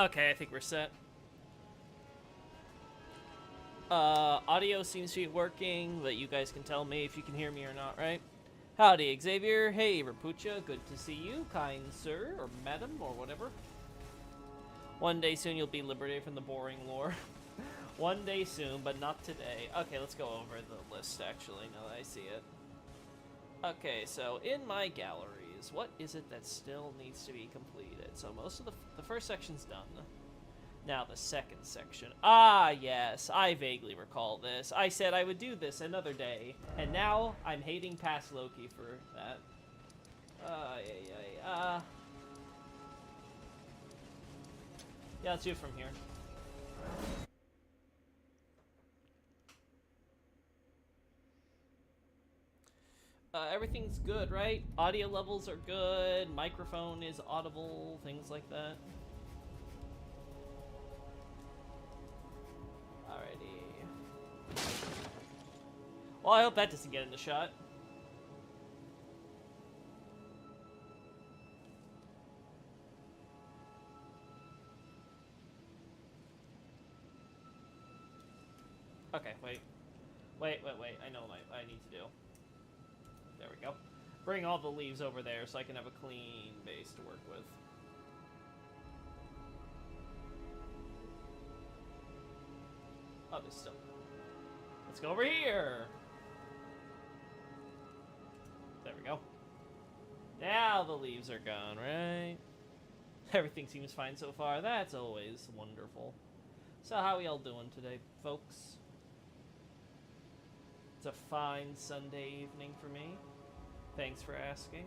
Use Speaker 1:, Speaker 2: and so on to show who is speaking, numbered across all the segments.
Speaker 1: Okay, I think we're set. Audio seems to be working, but you guys can tell me if you can hear me or not, right? Howdy, Xavier. Hey, Rapucha. Good to see you, kind sir, or madam, or whatever. One day soon you'll be liberated from the boring lore. One day soon, but not today. Okay, let's go over the list, actually, now that I see it. Okay, so in my galleries, what is it that still needs to be completed? So most of the first section's done. Now the second section. Ah, yes, I vaguely recall this. I said I would do this another day, and now I'm hating past Loki for that. Yeah, let's do it from here. Everything's good, right? Audio levels are good, microphone is audible, things like that. Alrighty. Well, I hope that doesn't get in the shot. Okay, wait. Wait. I know what I need to do. There we go. Bring all the leaves over there so I can have a clean base to work with. Oh, there's still... Let's go over here! There we go. Now the leaves are gone, right? Everything seems fine so far. That's always wonderful. So how are y'all doing today, folks? It's a fine Sunday evening for me. Thanks for asking.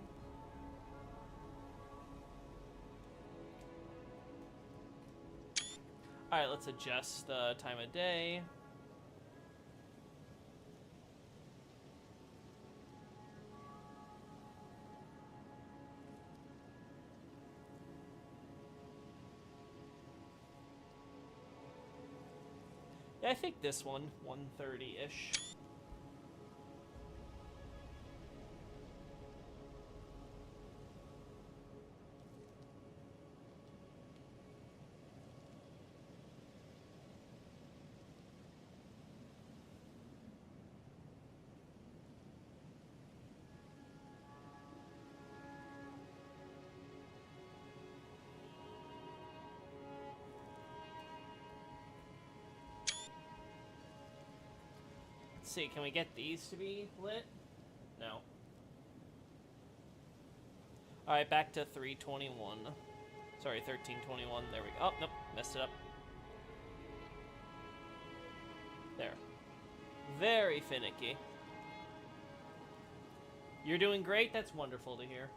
Speaker 1: Alright, let's adjust the time of day. Yeah, I think this one, 1:30-ish. Let's see, can we get these to be lit? No. Alright, back to 321. Sorry, 1321. There we go. Oh, nope. Messed it up. There. Very finicky. You're doing great. That's wonderful to hear.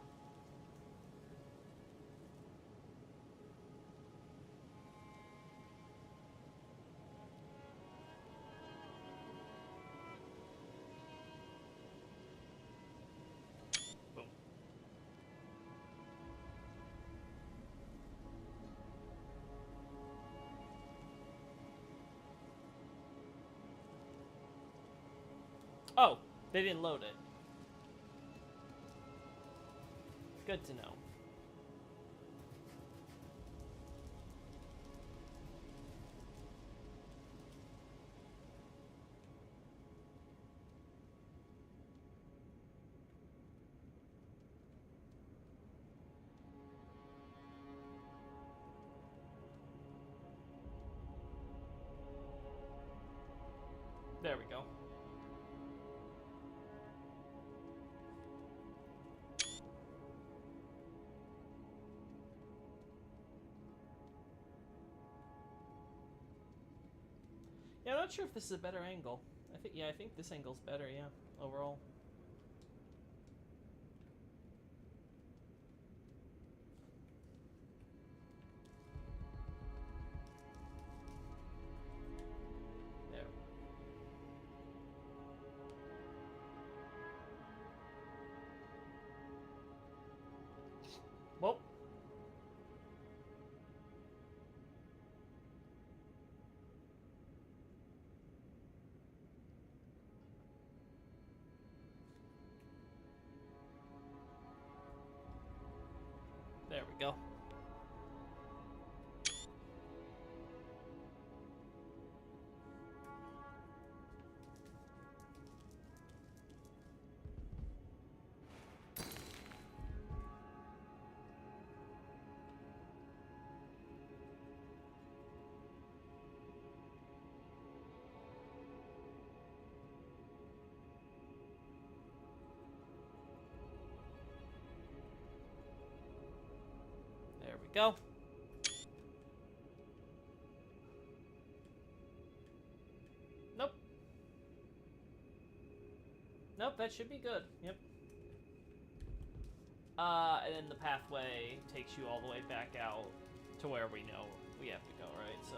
Speaker 1: Boom. Oh, they didn't load it. Good to know. There we go. Yeah, I'm not sure if this is a better angle. I think this angle's better, yeah, overall. There. Well. There we go. go. Nope. Nope, that should be good. Yep. And then the pathway takes you all the way back out to where we know we have to go, right? So,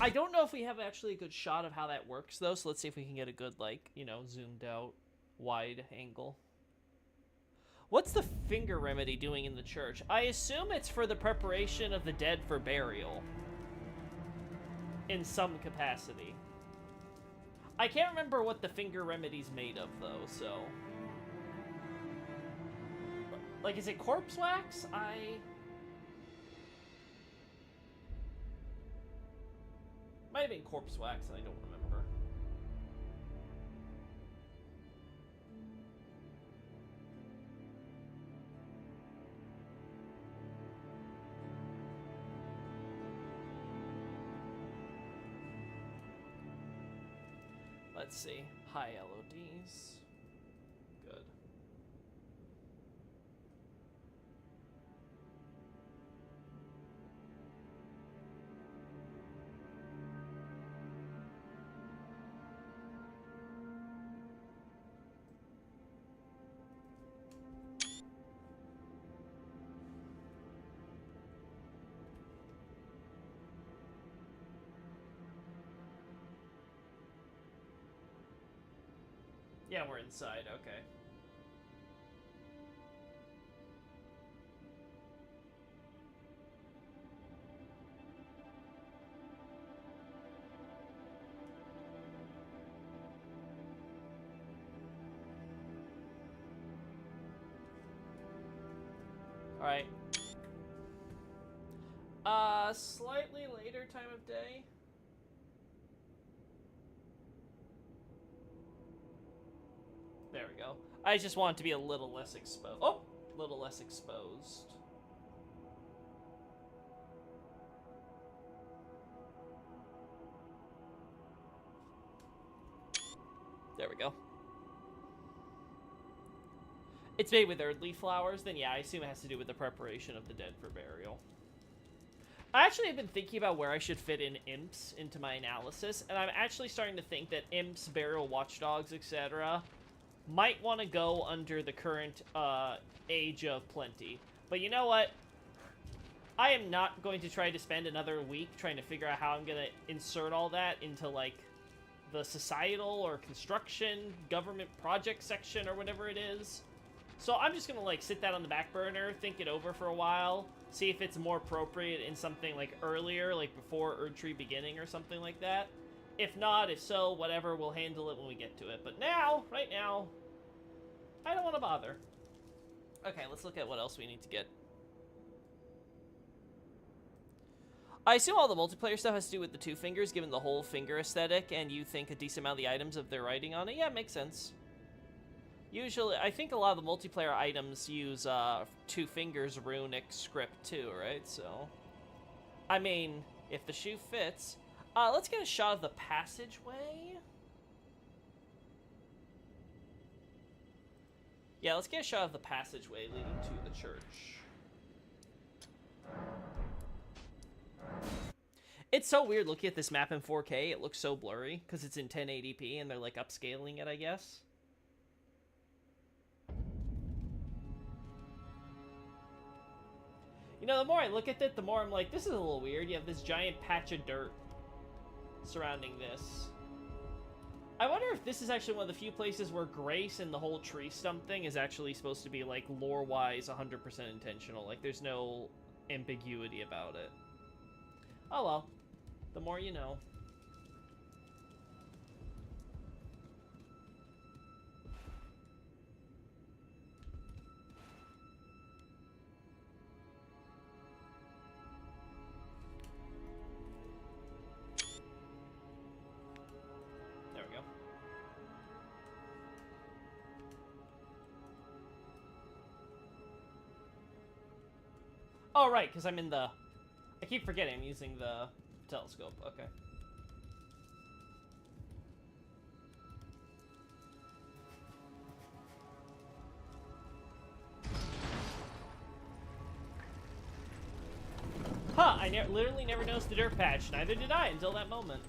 Speaker 1: I don't know if we have actually a good shot of how that works, though, so let's see if we can get a good, like, you know, zoomed out, wide angle. What's the finger remedy doing in the church? I assume it's for the preparation of the dead for burial. In some capacity. I can't remember what the finger remedy's made of, though, so... Like, is it corpse wax? Might have been corpse wax, and I don't remember. Let's see. High LODs. Good. Yeah, we're inside, okay. Alright. Slightly later time of day. There we go. I just want it to be a little less exposed. Oh! A little less exposed. There we go. It's made with earthly flowers, then yeah, I assume it has to do with the preparation of the dead for burial. I actually have been thinking about where I should fit in imps into my analysis, and I'm actually starting to think that imps, burial watchdogs, etc. might want to go under the current age of plenty. But you know what? I am not going to try to spend another week trying to figure out how I'm going to insert all that into, like, the societal or construction, government project section or whatever it is. So I'm just going to, like, sit that on the back burner, think it over for a while, see if it's more appropriate in something, like, earlier, like before Erdtree Beginning or something like that. If not, if so, whatever, we'll handle it when we get to it. But now, right now, I don't want to bother. Okay, let's look at what else we need to get. I assume all the multiplayer stuff has to do with the two fingers, given the whole finger aesthetic, and you think a decent amount of the items of their writing on it. Yeah, makes sense. Usually, I think a lot of the multiplayer items use two fingers runic script too, right? So, I mean, if the shoe fits. Let's get a shot of the passageway. Yeah, let's get a shot of the passageway leading to the church. It's so weird looking at this map in 4K. It looks so blurry because it's in 1080p and they're like upscaling it, I guess. You know, the more I look at it, the more I'm like, this is a little weird. You have this giant patch of dirt surrounding this. I wonder if this is actually one of the few places where Grace and the whole tree stump thing is actually supposed to be, like, lore-wise 100% intentional. Like, there's no ambiguity about it. Oh well. The more you know. There we go. Oh, right, because I'm in the... I keep forgetting I'm using the telescope. Okay. literally never noticed the dirt patch. Neither did I until that moment.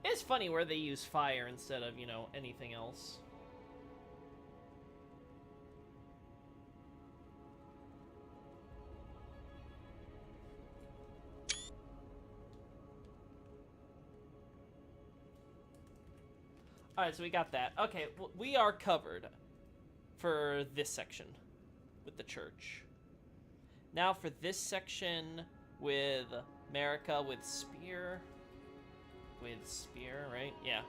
Speaker 1: It's funny where they use fire instead of, you know, anything else. Alright, so we got that. Okay, we are covered for this section with the church. Now for this section with Marika with Spear. With Spear, right? Yeah.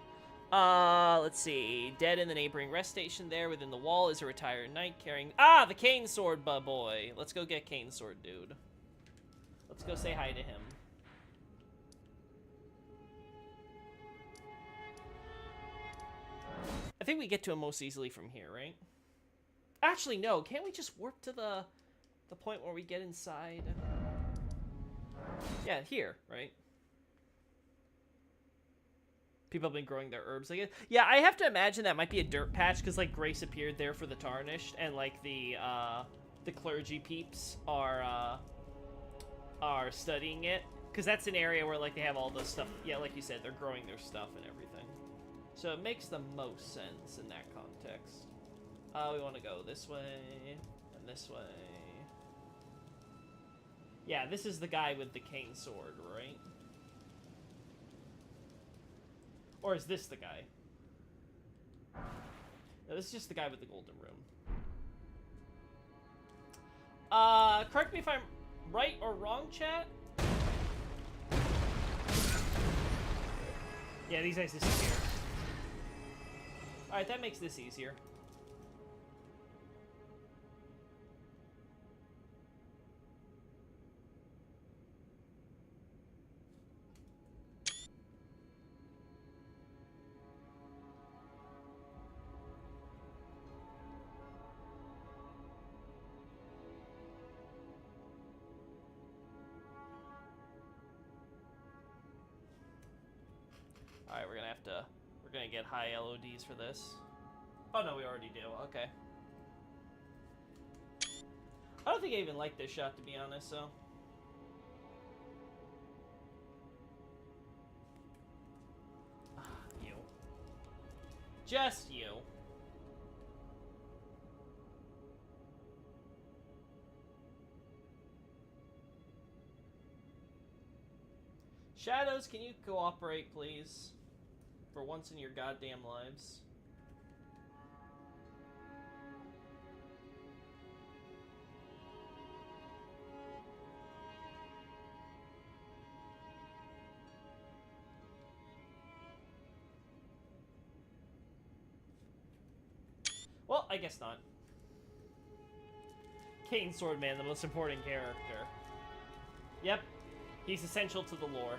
Speaker 1: Let's see. Dead in the neighboring rest station there within the wall is a retired knight carrying... Ah, the cane sword boy. Let's go get cane sword dude. Let's go say hi to him. I think we get to him most easily from here, right? Actually, no. Can't we just warp to the point where we get inside? Yeah, here, right? People have been growing their herbs. Like, yeah, I have to imagine that might be a dirt patch because, like, Grace appeared there for the Tarnished, and like the clergy peeps are studying it because that's an area where like they have all the stuff. Yeah, like you said, they're growing their stuff and everything. So it makes the most sense in that context. We want to go this way and this way. Yeah, this is the guy with the cane sword, right? Or is this the guy? No, this is just the guy with the golden room. Correct me if I'm right or wrong, chat? Yeah, these guys disappear. Alright, that makes this easier. Alright, we're gonna get high LODs for this. Oh no, we already do, okay. I don't think I even like this shot, to be honest, so. You. Just you. Shadows, can you cooperate, please? For once in your goddamn lives. Well, I guess not. Cane Swordman, the most important character. Yep. He's essential to the lore.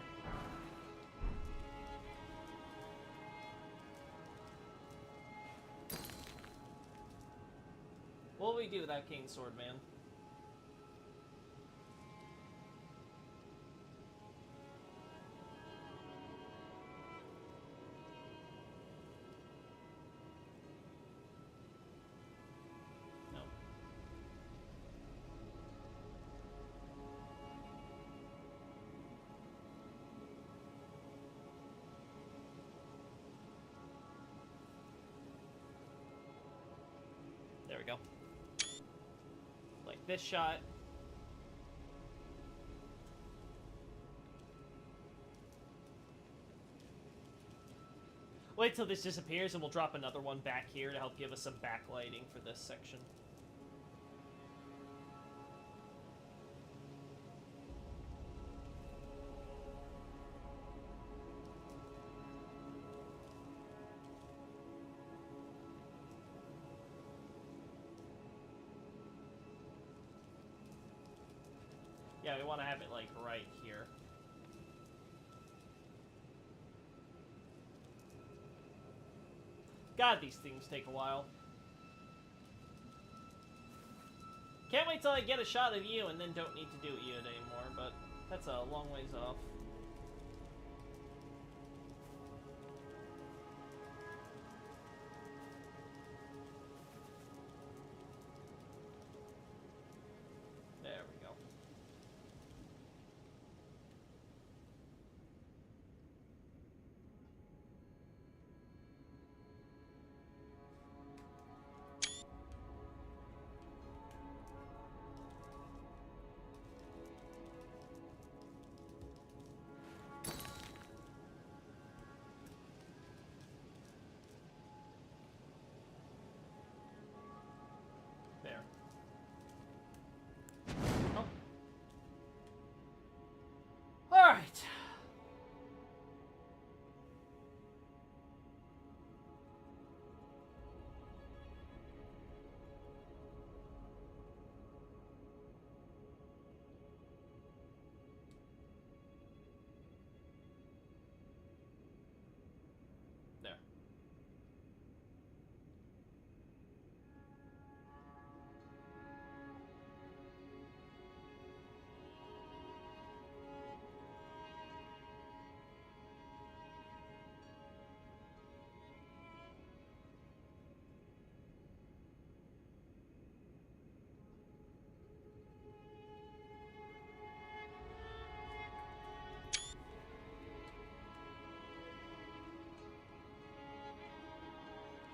Speaker 1: What will we do without Cane Swordman? No. There we go. Like this shot. Wait till this disappears and we'll drop another one back here to help give us some backlighting for this section. Yeah, we want to have it, like, right here. God, these things take a while. Can't wait till I get a shot of you and then don't need to do it yet anymore, but that's a long ways off.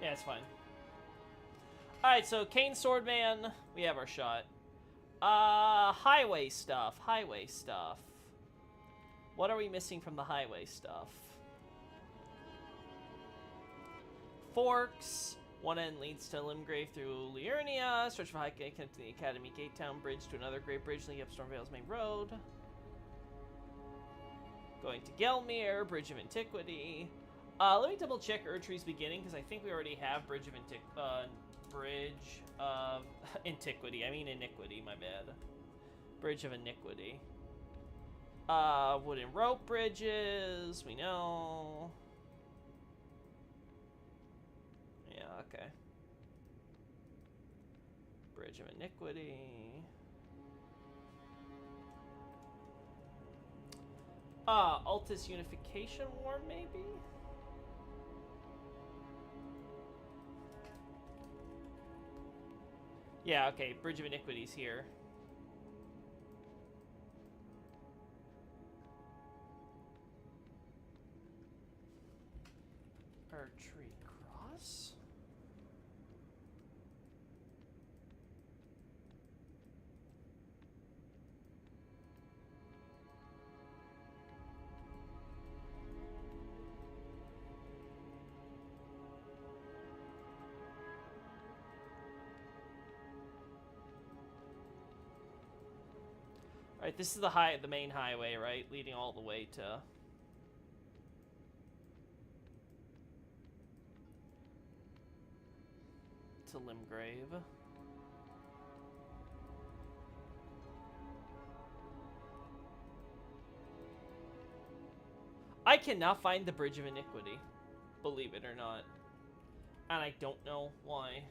Speaker 1: Yeah, it's fine. Alright, so Kane Swordman, we have our shot. Highway stuff. Highway stuff. What are we missing from the highway stuff? Forks. One end leads to Limgrave through Liurnia. Search for Highway connecting the Academy Gate Town Bridge to another great bridge leading up Stormvale's main road. Going to Gelmir, Bridge of Antiquity. Let me double check Erdtree's beginning, because I think we already have Bridge of Antiquity. I mean Iniquity, my bad. Bridge of Iniquity. Wooden rope bridges, we know. Yeah, okay. Bridge of Iniquity. Altus Unification War, maybe? Yeah, okay, Bridge of Iniquity's here. Erdtree Cross? Alright, this is the main highway, right? Leading all the way to Limgrave. I cannot find the Bridge of Iniquity, believe it or not. And I don't know why.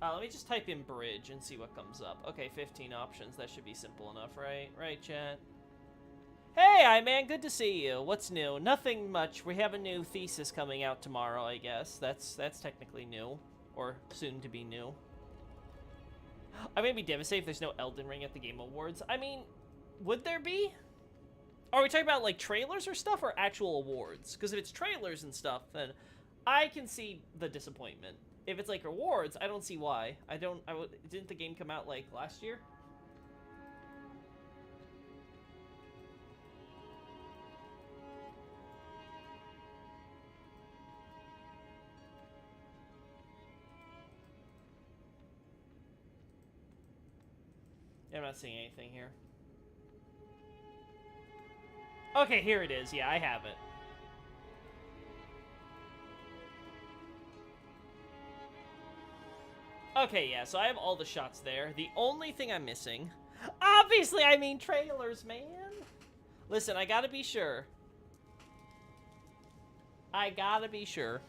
Speaker 1: Let me just type in bridge and see what comes up. Okay, 15 options. That should be simple enough, right? Right, chat? Hey, I-Man, good to see you. What's new? Nothing much. We have a new thesis coming out tomorrow, I guess. That's technically new. Or soon to be new. I'm gonna be devastated if there's no Elden Ring at the Game Awards. I mean, would there be? Are we talking about, like, trailers or stuff, or actual awards? Because if it's trailers and stuff, then I can see the disappointment. If it's, like, awards, I don't see why. Didn't the game come out, like, last year? Yeah, I'm not seeing anything here. Okay, here it is. Yeah, I have it. Okay, yeah, so I have all the shots there. The only thing I'm missing... Obviously, I mean trailers, man! Listen, I gotta be sure. I gotta be sure.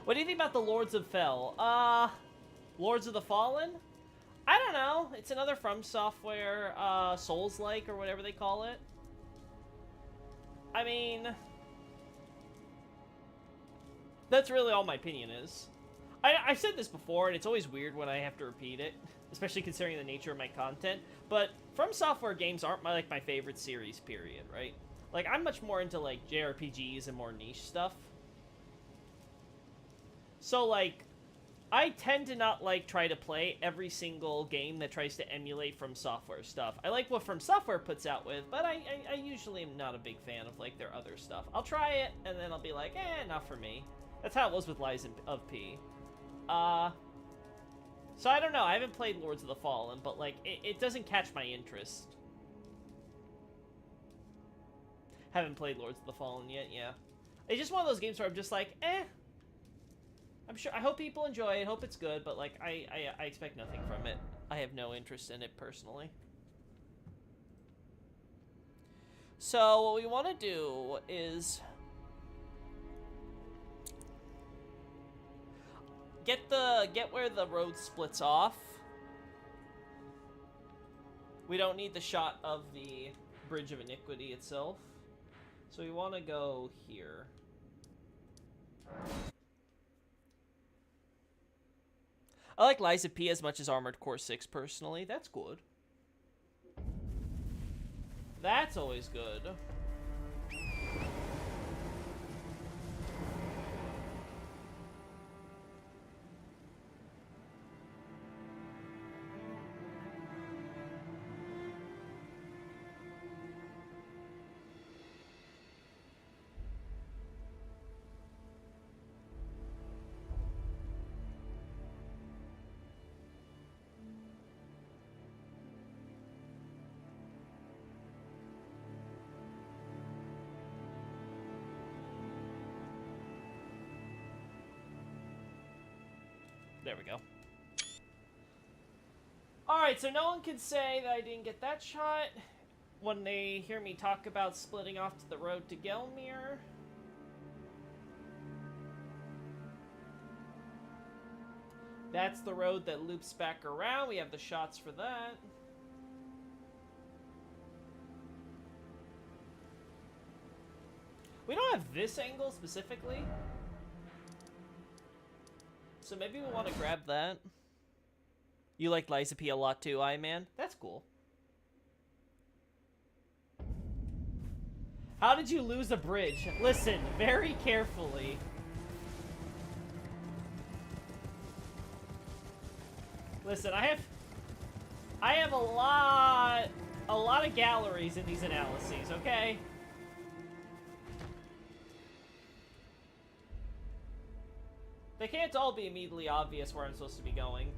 Speaker 1: What do you think about the Lords of Fel? Lords of the Fallen? I don't know. It's another From Software, Souls-like, or whatever they call it. I mean... That's really all my opinion is. I've said this before, and it's always weird when I have to repeat it, especially considering the nature of my content, but From Software games aren't my favorite series, period, right? Like, I'm much more into, like, JRPGs and more niche stuff. So, like, I tend to not, like, try to play every single game that tries to emulate From Software stuff. I like what From Software puts out with, but I usually am not a big fan of, like, their other stuff. I'll try it, and then I'll be like, not for me. That's how it was with Lies of P. So I don't know, I haven't played Lords of the Fallen, but, like, it doesn't catch my interest. Haven't played Lords of the Fallen yet, yeah. It's just one of those games where I'm just like, I'm sure, I hope people enjoy it, hope it's good, but, like, I expect nothing from it. I have no interest in it, personally. So, what we want to do is... Get where the road splits off. We don't need the shot of the Bridge of Iniquity itself. So we want to go here. I like Lies of P as much as Armored Core 6 personally. That's good. That's always good. There we go. Alright, so no one can say that I didn't get that shot when they hear me talk about splitting off to the road to Gelmir. That's the road that loops back around. We have the shots for that. We don't have this angle specifically. So maybe we want to grab that. You like Liza P a lot too, Man? That's cool. How did you lose a bridge? Listen, very carefully. Listen, I have a lot of galleries in these analyses, okay? They can't all be immediately obvious where I'm supposed to be going.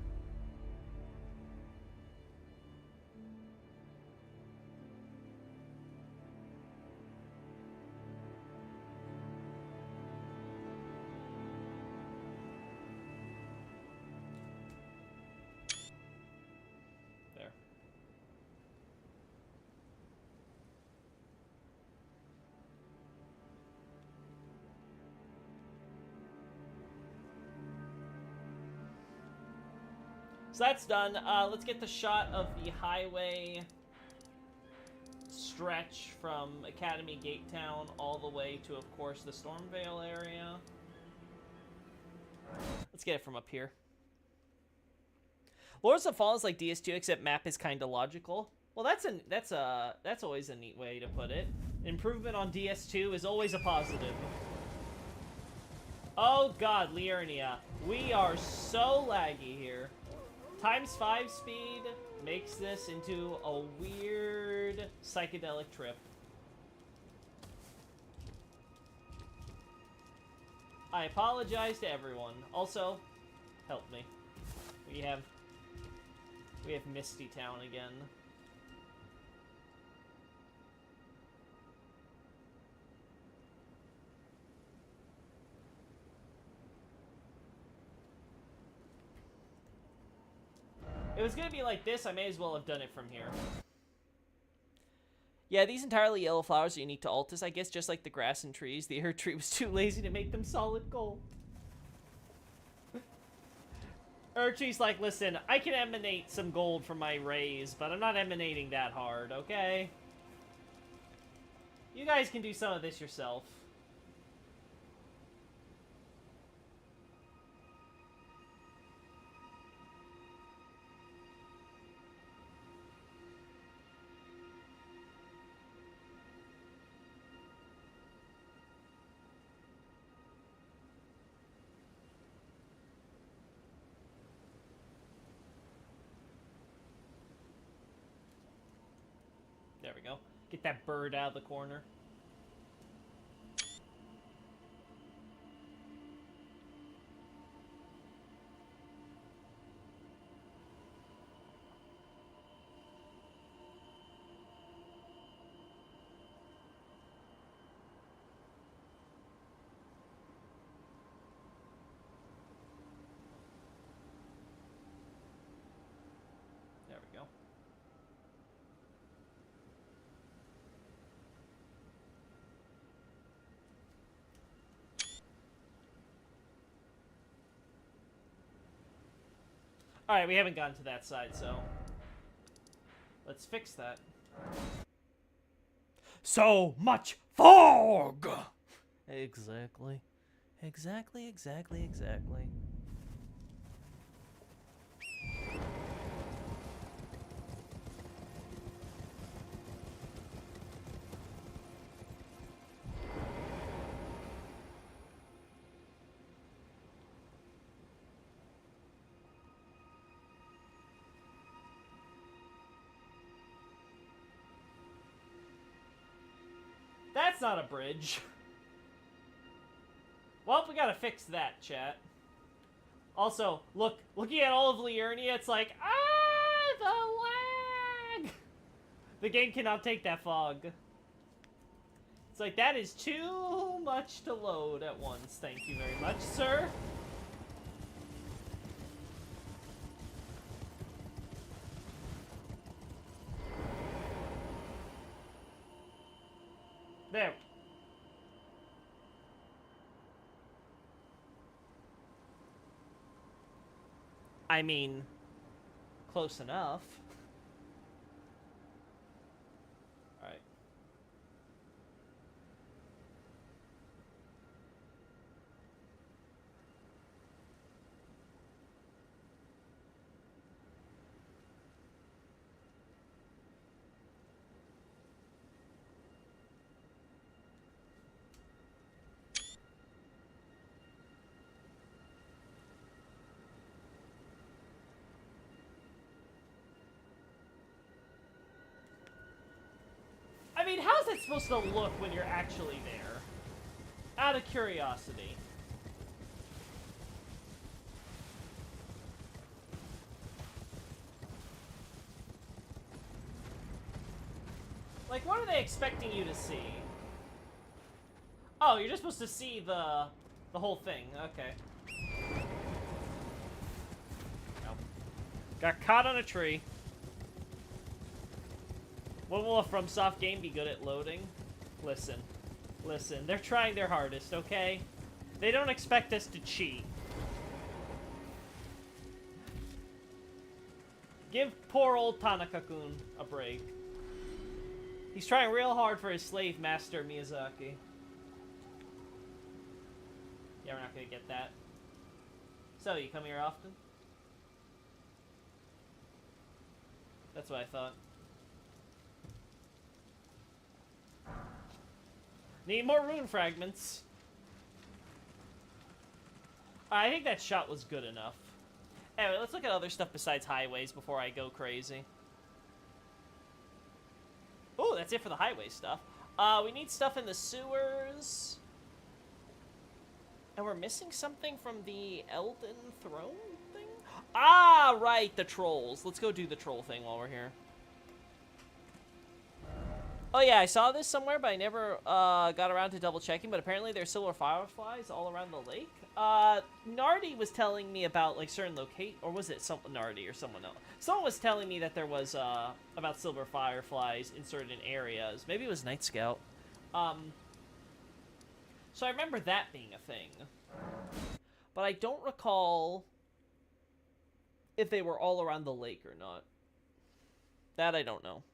Speaker 1: There. So that's done. Let's get the shot of the highway stretch from Academy Gate Town all the way to, of course, the Stormvale area. Let's get it from up here. Lords of Fall is like DS2, except map is kind of logical. Well, that's always a neat way to put it. Improvement on DS2 is always a positive. Oh god, Liurnia. We are so laggy here. ×5 speed makes this into a weird psychedelic trip. I apologize to everyone. Also, help me. We have Misty Town again. If it was gonna be like this, I may as well have done it from here. Yeah, these entirely yellow flowers are unique to Altus, I guess, just like the grass and trees. The air tree was too lazy to make them solid gold. Urtree's like, listen, I can emanate some gold from my rays, but I'm not emanating that hard, okay? You guys can do some of this yourself. There we go. Get that bird out of the corner. There we go. Alright, we haven't gotten to that side, so let's fix that. So much fog! Exactly. Exactly. That's not a bridge. Well, we gotta fix that, chat. Also, looking at all of Liurnia, it's like, the lag! The game cannot take that fog. It's like, that is too much to load at once. Thank you very much, sir. I mean, close enough. Alright. I mean, how's it supposed to look when you're actually there? Out of curiosity. Like, what are they expecting you to see? Oh, you're just supposed to see the whole thing. Okay. Nope. Got caught on a tree. When will a FromSoft game be good at loading? Listen. Listen. They're trying their hardest, okay? They don't expect us to cheat. Give poor old Tanaka-kun a break. He's trying real hard for his slave master, Miyazaki. Yeah, we're not gonna get that. So, you come here often? That's what I thought. Need more rune fragments. I think that shot was good enough. Anyway, let's look at other stuff besides highways before I go crazy. Oh, that's it for the highway stuff. We need stuff in the sewers. And we're missing something from the Elden Throne thing? Ah, right, the trolls. Let's go do the troll thing while we're here. Oh yeah, I saw this somewhere, but I never got around to double checking, but apparently there's silver fireflies all around the lake. Nardi was telling me about, like, certain or was it Nardi or someone else? Someone was telling me that there was, about silver fireflies in certain areas. Maybe it was Night Scout. So I remember that being a thing. But I don't recall if they were all around the lake or not. That I don't know.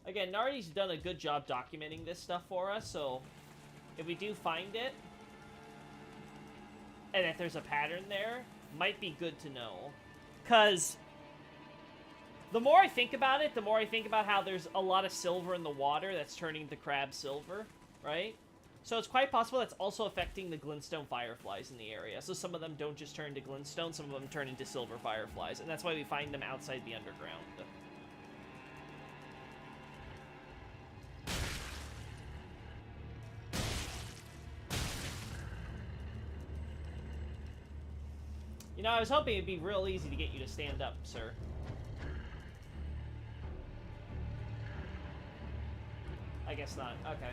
Speaker 1: Again, Nardi's done a good job documenting this stuff for us, so if we do find it, and if there's a pattern there, might be good to know. Because the more I think about it, the more I think about how there's a lot of silver in the water that's turning the crab silver, right? So it's quite possible that's also affecting the glintstone fireflies in the area. So some of them don't just turn to glintstone, some of them turn into silver fireflies, and that's why we find them outside the underground. You know, I was hoping it'd be real easy to get you to stand up, sir. I guess not. Okay.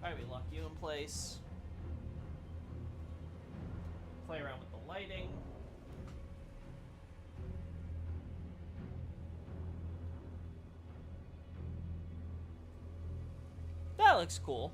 Speaker 1: Alright, we lock you in place. Play around with the lighting. That looks cool.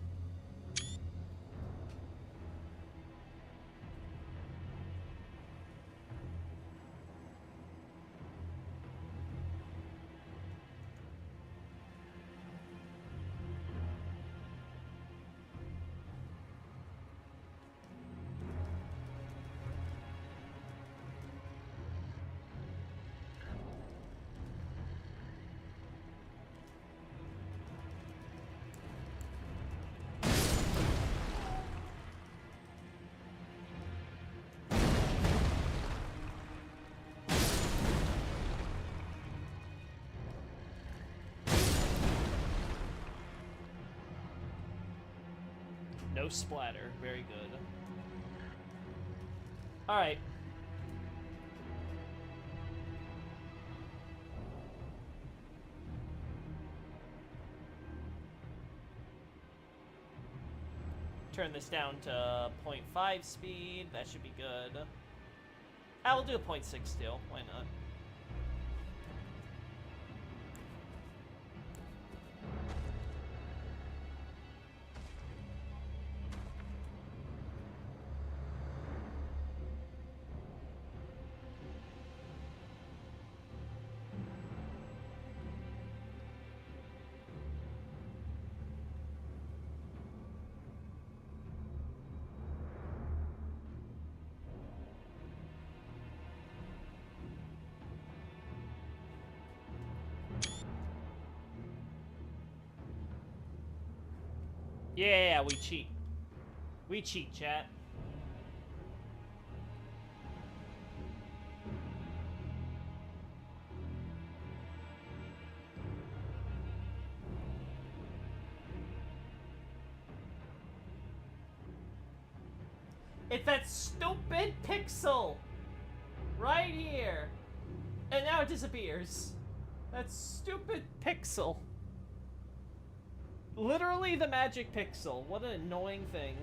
Speaker 1: No splatter. Very good. Alright. Turn this down to 0.5 speed. That should be good. I will do a 0.6 still. Why not? Yeah, we cheat. We cheat, chat. It's that stupid pixel! Right here! And now it disappears. That stupid pixel. Literally the magic pixel. What an annoying thing.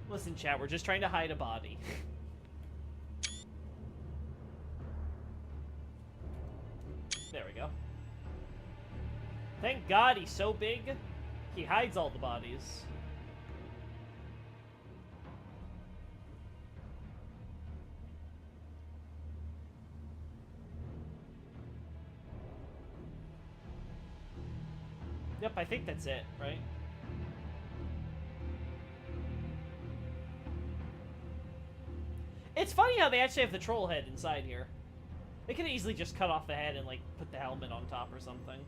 Speaker 1: Listen, chat, we're just trying to hide a body. There we go. Thank God he's so big, he hides all the bodies. Yep, I think that's it, right? It's funny how they actually have the troll head inside here. They could easily just cut off the head and, like, put the helmet on top or something.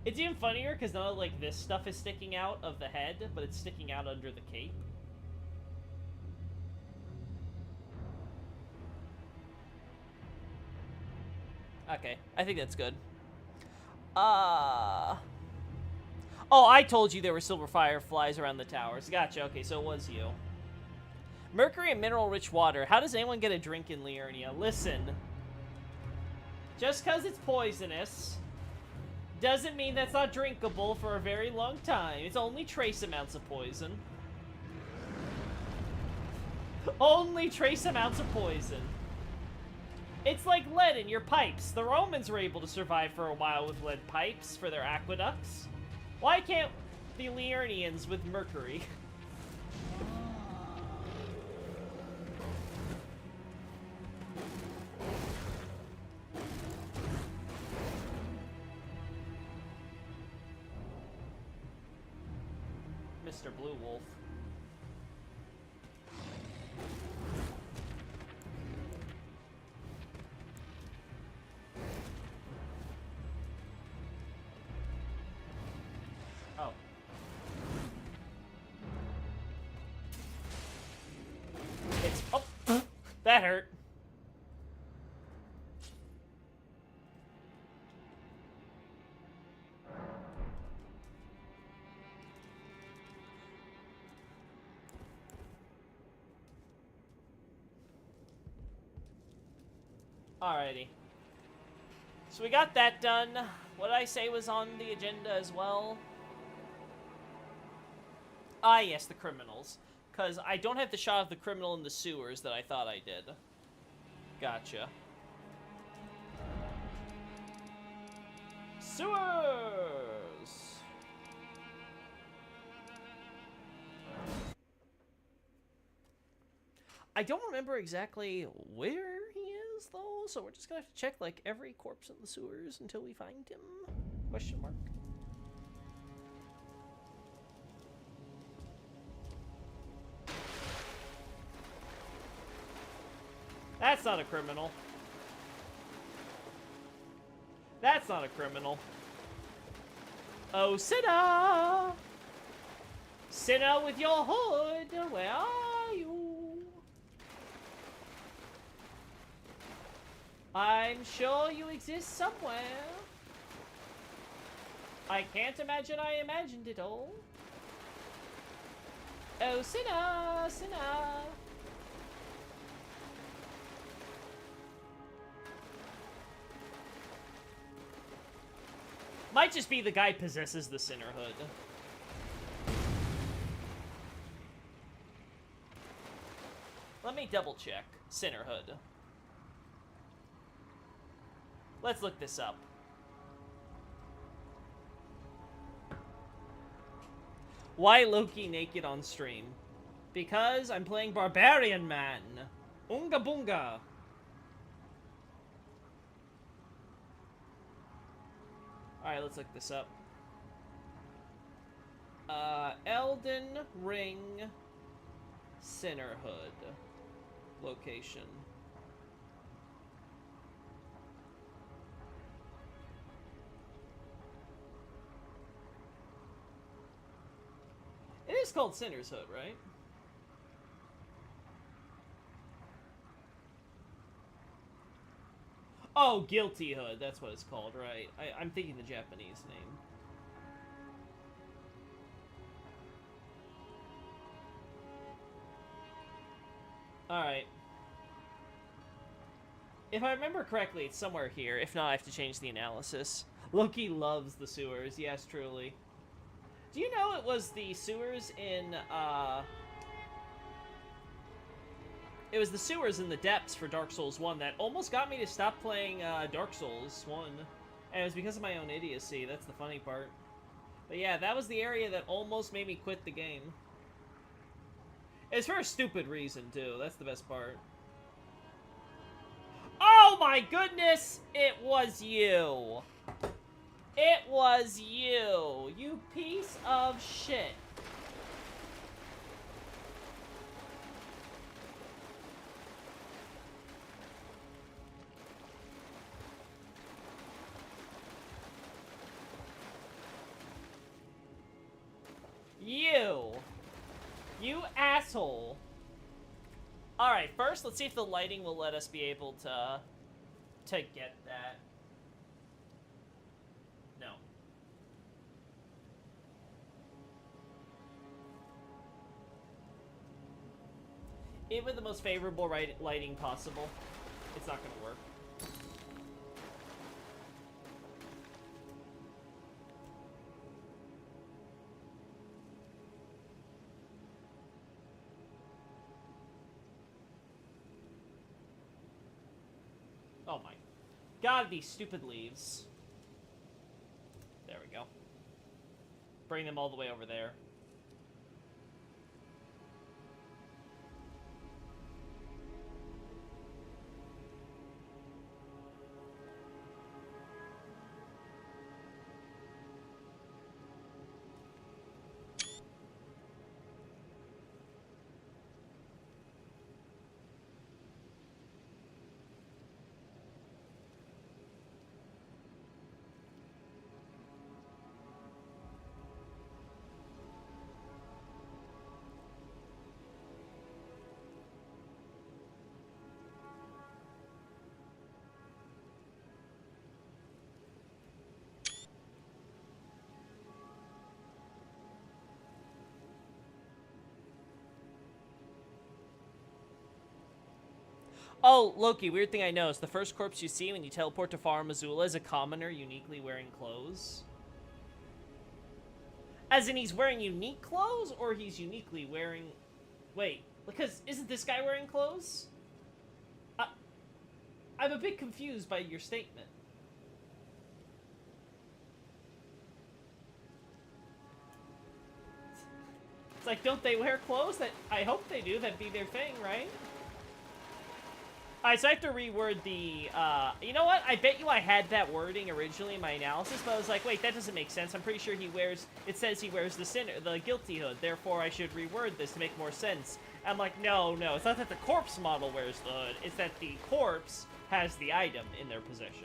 Speaker 1: It's even funnier because none of, like, this stuff is sticking out of the head, but it's sticking out under the cape. Okay, I think that's good. Oh, I told you there were silver fireflies around the towers. Gotcha, okay, so it was you. Mercury and mineral-rich water. How does anyone get a drink in Liurnia? Listen. Just because it's poisonous doesn't mean that's not drinkable for a very long time. It's only trace amounts of poison. Only trace amounts of poison. It's like lead in your pipes. The Romans were able to survive for a while with lead pipes for their aqueducts. Why can't the Liurnians with mercury? Mr. Blue Wolf. Oh. It's... Oh! That hurt. Alrighty. So we got that done. What did I say was on the agenda as well? Ah, yes, the criminals. Because I don't have the shot of the criminal in the sewers that I thought I did. Gotcha. Sewers! I don't remember exactly where he is, though, so we're just gonna have to check, like, every corpse in the sewers until we find him. Question mark. That's not a criminal. That's not a criminal. Oh, Cinna! Cinna with your hood, where are you? I'm sure you exist somewhere. I can't imagine I imagined it all. Oh, Cinna, Cinna. Might just be the guy possesses the Sinner hood. Let me double check. Sinner hood. Let's look this up. Why Loki naked on stream? Because I'm playing Barbarian Man. Unga boonga. Alright, let's look this up. Elden Ring Sinnerhood location. It is called Sinner's Hood, right? Oh, Guilty Hood, that's what it's called, right? I'm thinking the Japanese name. Alright. If I remember correctly, it's somewhere here. If not, I have to change the analysis. Loki loves the sewers, yes, truly. Do you know it was the sewers in, It was the sewers in the depths for Dark Souls 1 that almost got me to stop playing, Dark Souls 1. And it was because of my own idiocy, that's the funny part. But yeah, that was the area that almost made me quit the game. It's for a stupid reason, too. That's the best part. Oh my goodness! It was you! It was you! You piece of shit! You asshole! Alright, first, let's see if the lighting will let us be able to get that. No. Even with the most favorable lighting possible, it's not gonna work. Oh my god, these stupid leaves. There we go. Bring them all the way over there. Oh, Loki, weird thing I know is the first corpse you see when you teleport to Farum Azula is a commoner uniquely wearing clothes. As in he's wearing unique clothes, or he's uniquely wearing... Wait, because isn't this guy wearing clothes? I'm a bit confused by your statement. It's like, don't they wear clothes? That I hope they do, that'd be their thing, right? Alright, so I have to reword the, you know what? I bet you I had that wording originally in my analysis, but I was like, wait, that doesn't make sense. I'm pretty sure it says he wears the guilty hood, therefore I should reword this to make more sense. I'm like, no, it's not that the corpse model wears the hood, it's that the corpse has the item in their possession.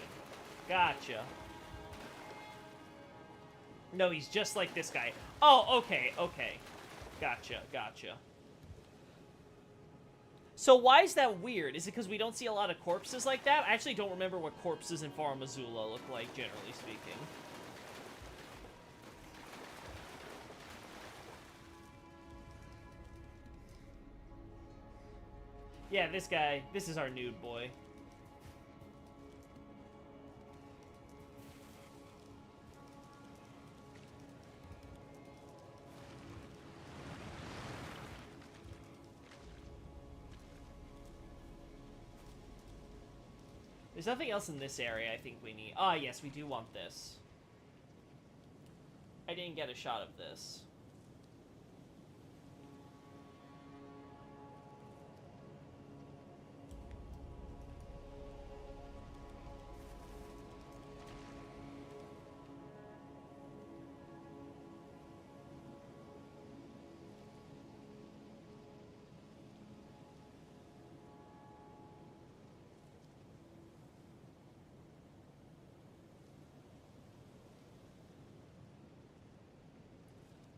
Speaker 1: Gotcha. No, he's just like this guy. Oh, okay. Gotcha. So why is that weird? Is it because we don't see a lot of corpses like that? I actually don't remember what corpses in Farum Azula look like, generally speaking. Yeah, this guy. This is our nude boy. There's nothing else in this area I think we need. Ah, yes, we do want this. I didn't get a shot of this.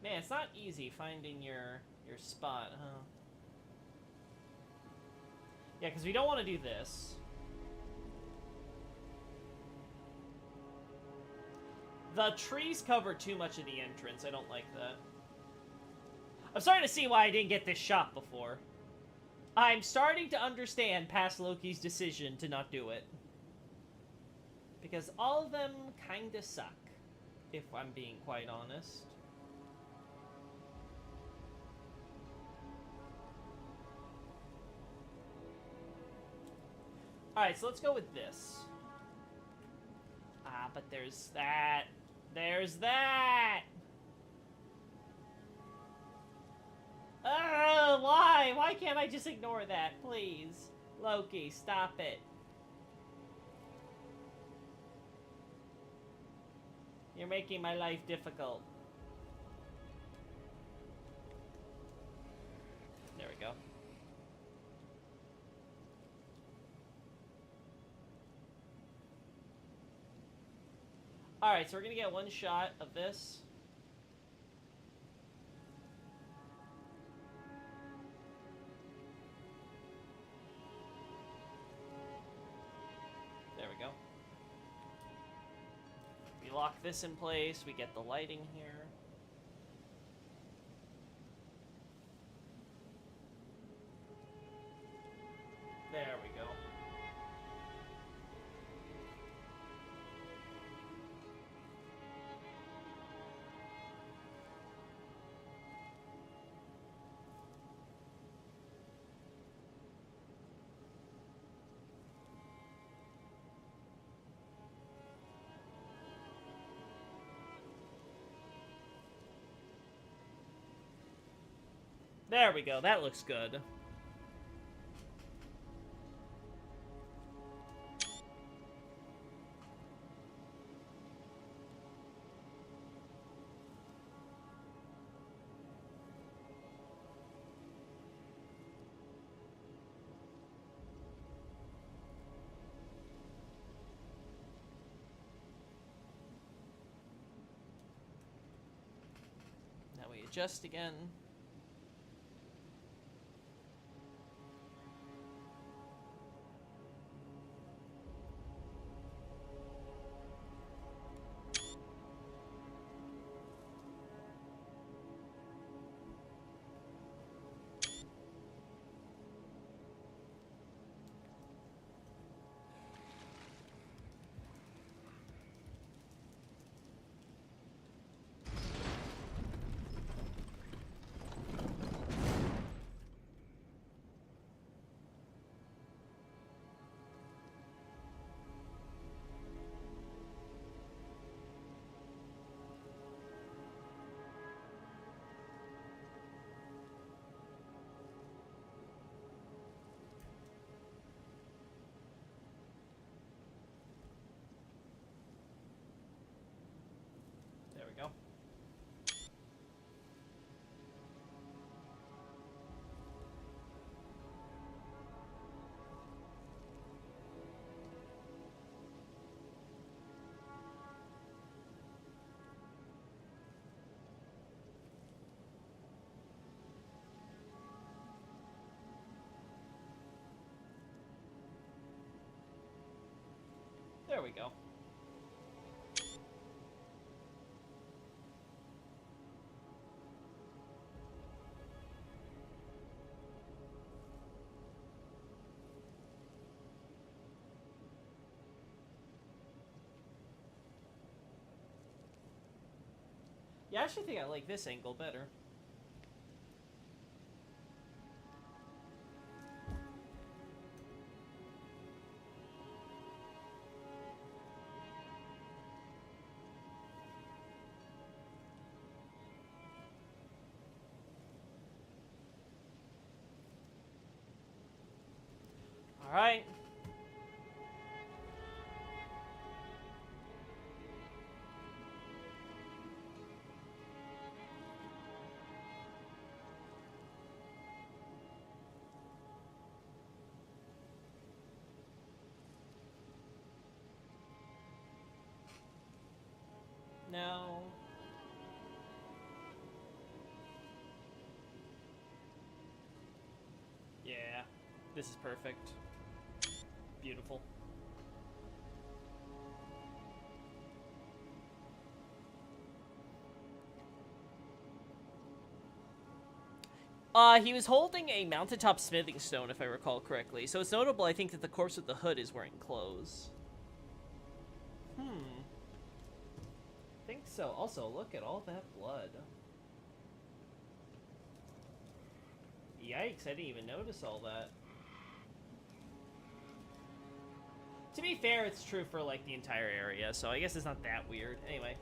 Speaker 1: Man, it's not easy finding your spot, huh? Yeah, because we don't want to do this. The trees cover too much of the entrance. I don't like that. I'm starting to see why I didn't get this shot before. I'm starting to understand past Loki's decision to not do it. Because all of them kinda suck, if I'm being quite honest. Alright, so let's go with this. Ah, but there's that. There's that! Why? Why can't I just ignore that? Please. Loki, stop it. You're making my life difficult. There we go. Alright, so we're gonna get one shot of this. There we go. We lock this in place, we get the lighting here. There we go. There we go, that looks good. Now we adjust again. There we go. Yeah, I actually think I like this angle better. All right. No. Yeah, this is perfect. Beautiful. He was holding a mountaintop smithing stone, if I recall correctly. So it's notable, I think, that the corpse with the hood is wearing clothes. I think so. Also, look at all that blood. Yikes, I didn't even notice all that. To be fair, it's true for, like, the entire area, so I guess it's not that weird. Anyway.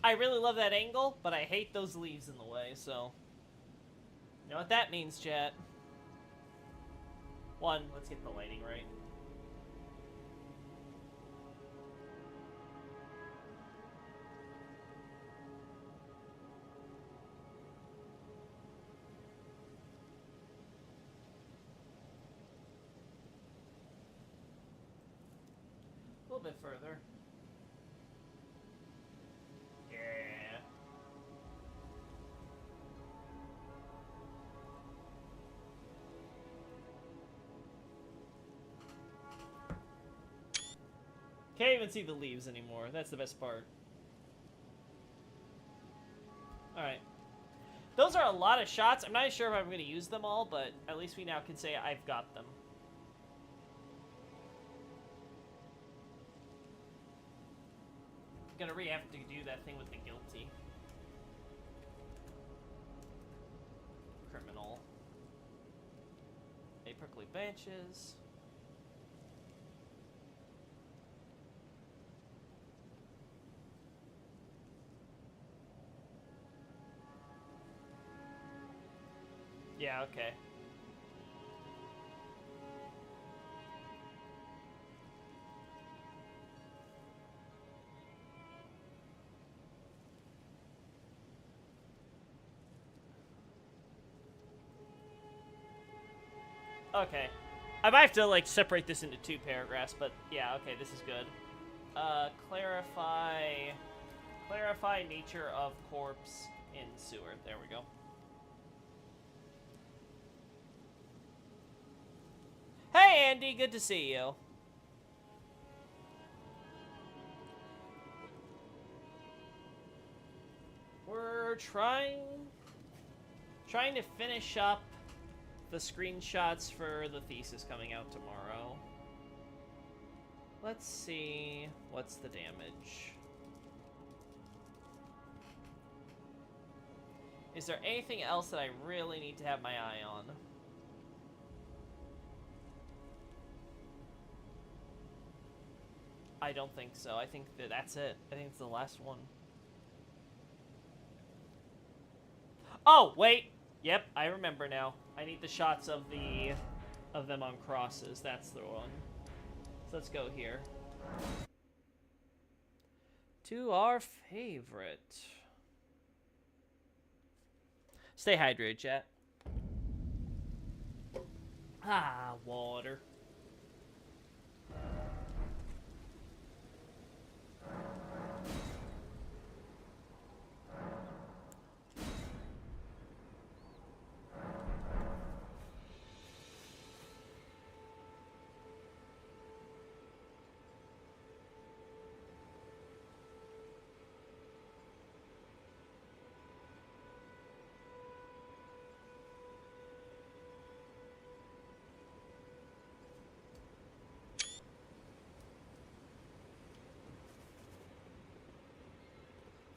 Speaker 1: I really love that angle, but I hate those leaves in the way, so... You know what that means, chat. One, let's get the lighting right. A little bit further. Yeah. Can't even see the leaves anymore. That's the best part. Alright. Those are a lot of shots. I'm not sure if I'm going to use them all, but at least we now can say I've got them. I'm going to have to do that thing with the guilty. Criminal. A prickly branches. Yeah, okay. Okay. I might have to, like, separate this into 2 paragraphs, but yeah, okay, this is good. Clarify nature of corpse in sewer. There we go. Hey, Andy, good to see you. We're trying to finish up the screenshots for the thesis coming out tomorrow. Let's see, what's the damage? Is there anything else that I really need to have my eye on? I don't think so. I think that's it. I think it's the last one. Oh, wait! Yep, I remember now. I need the shots of them on crosses. That's the one. So let's go here. To our favorite. Stay hydrated, chat. Ah, water.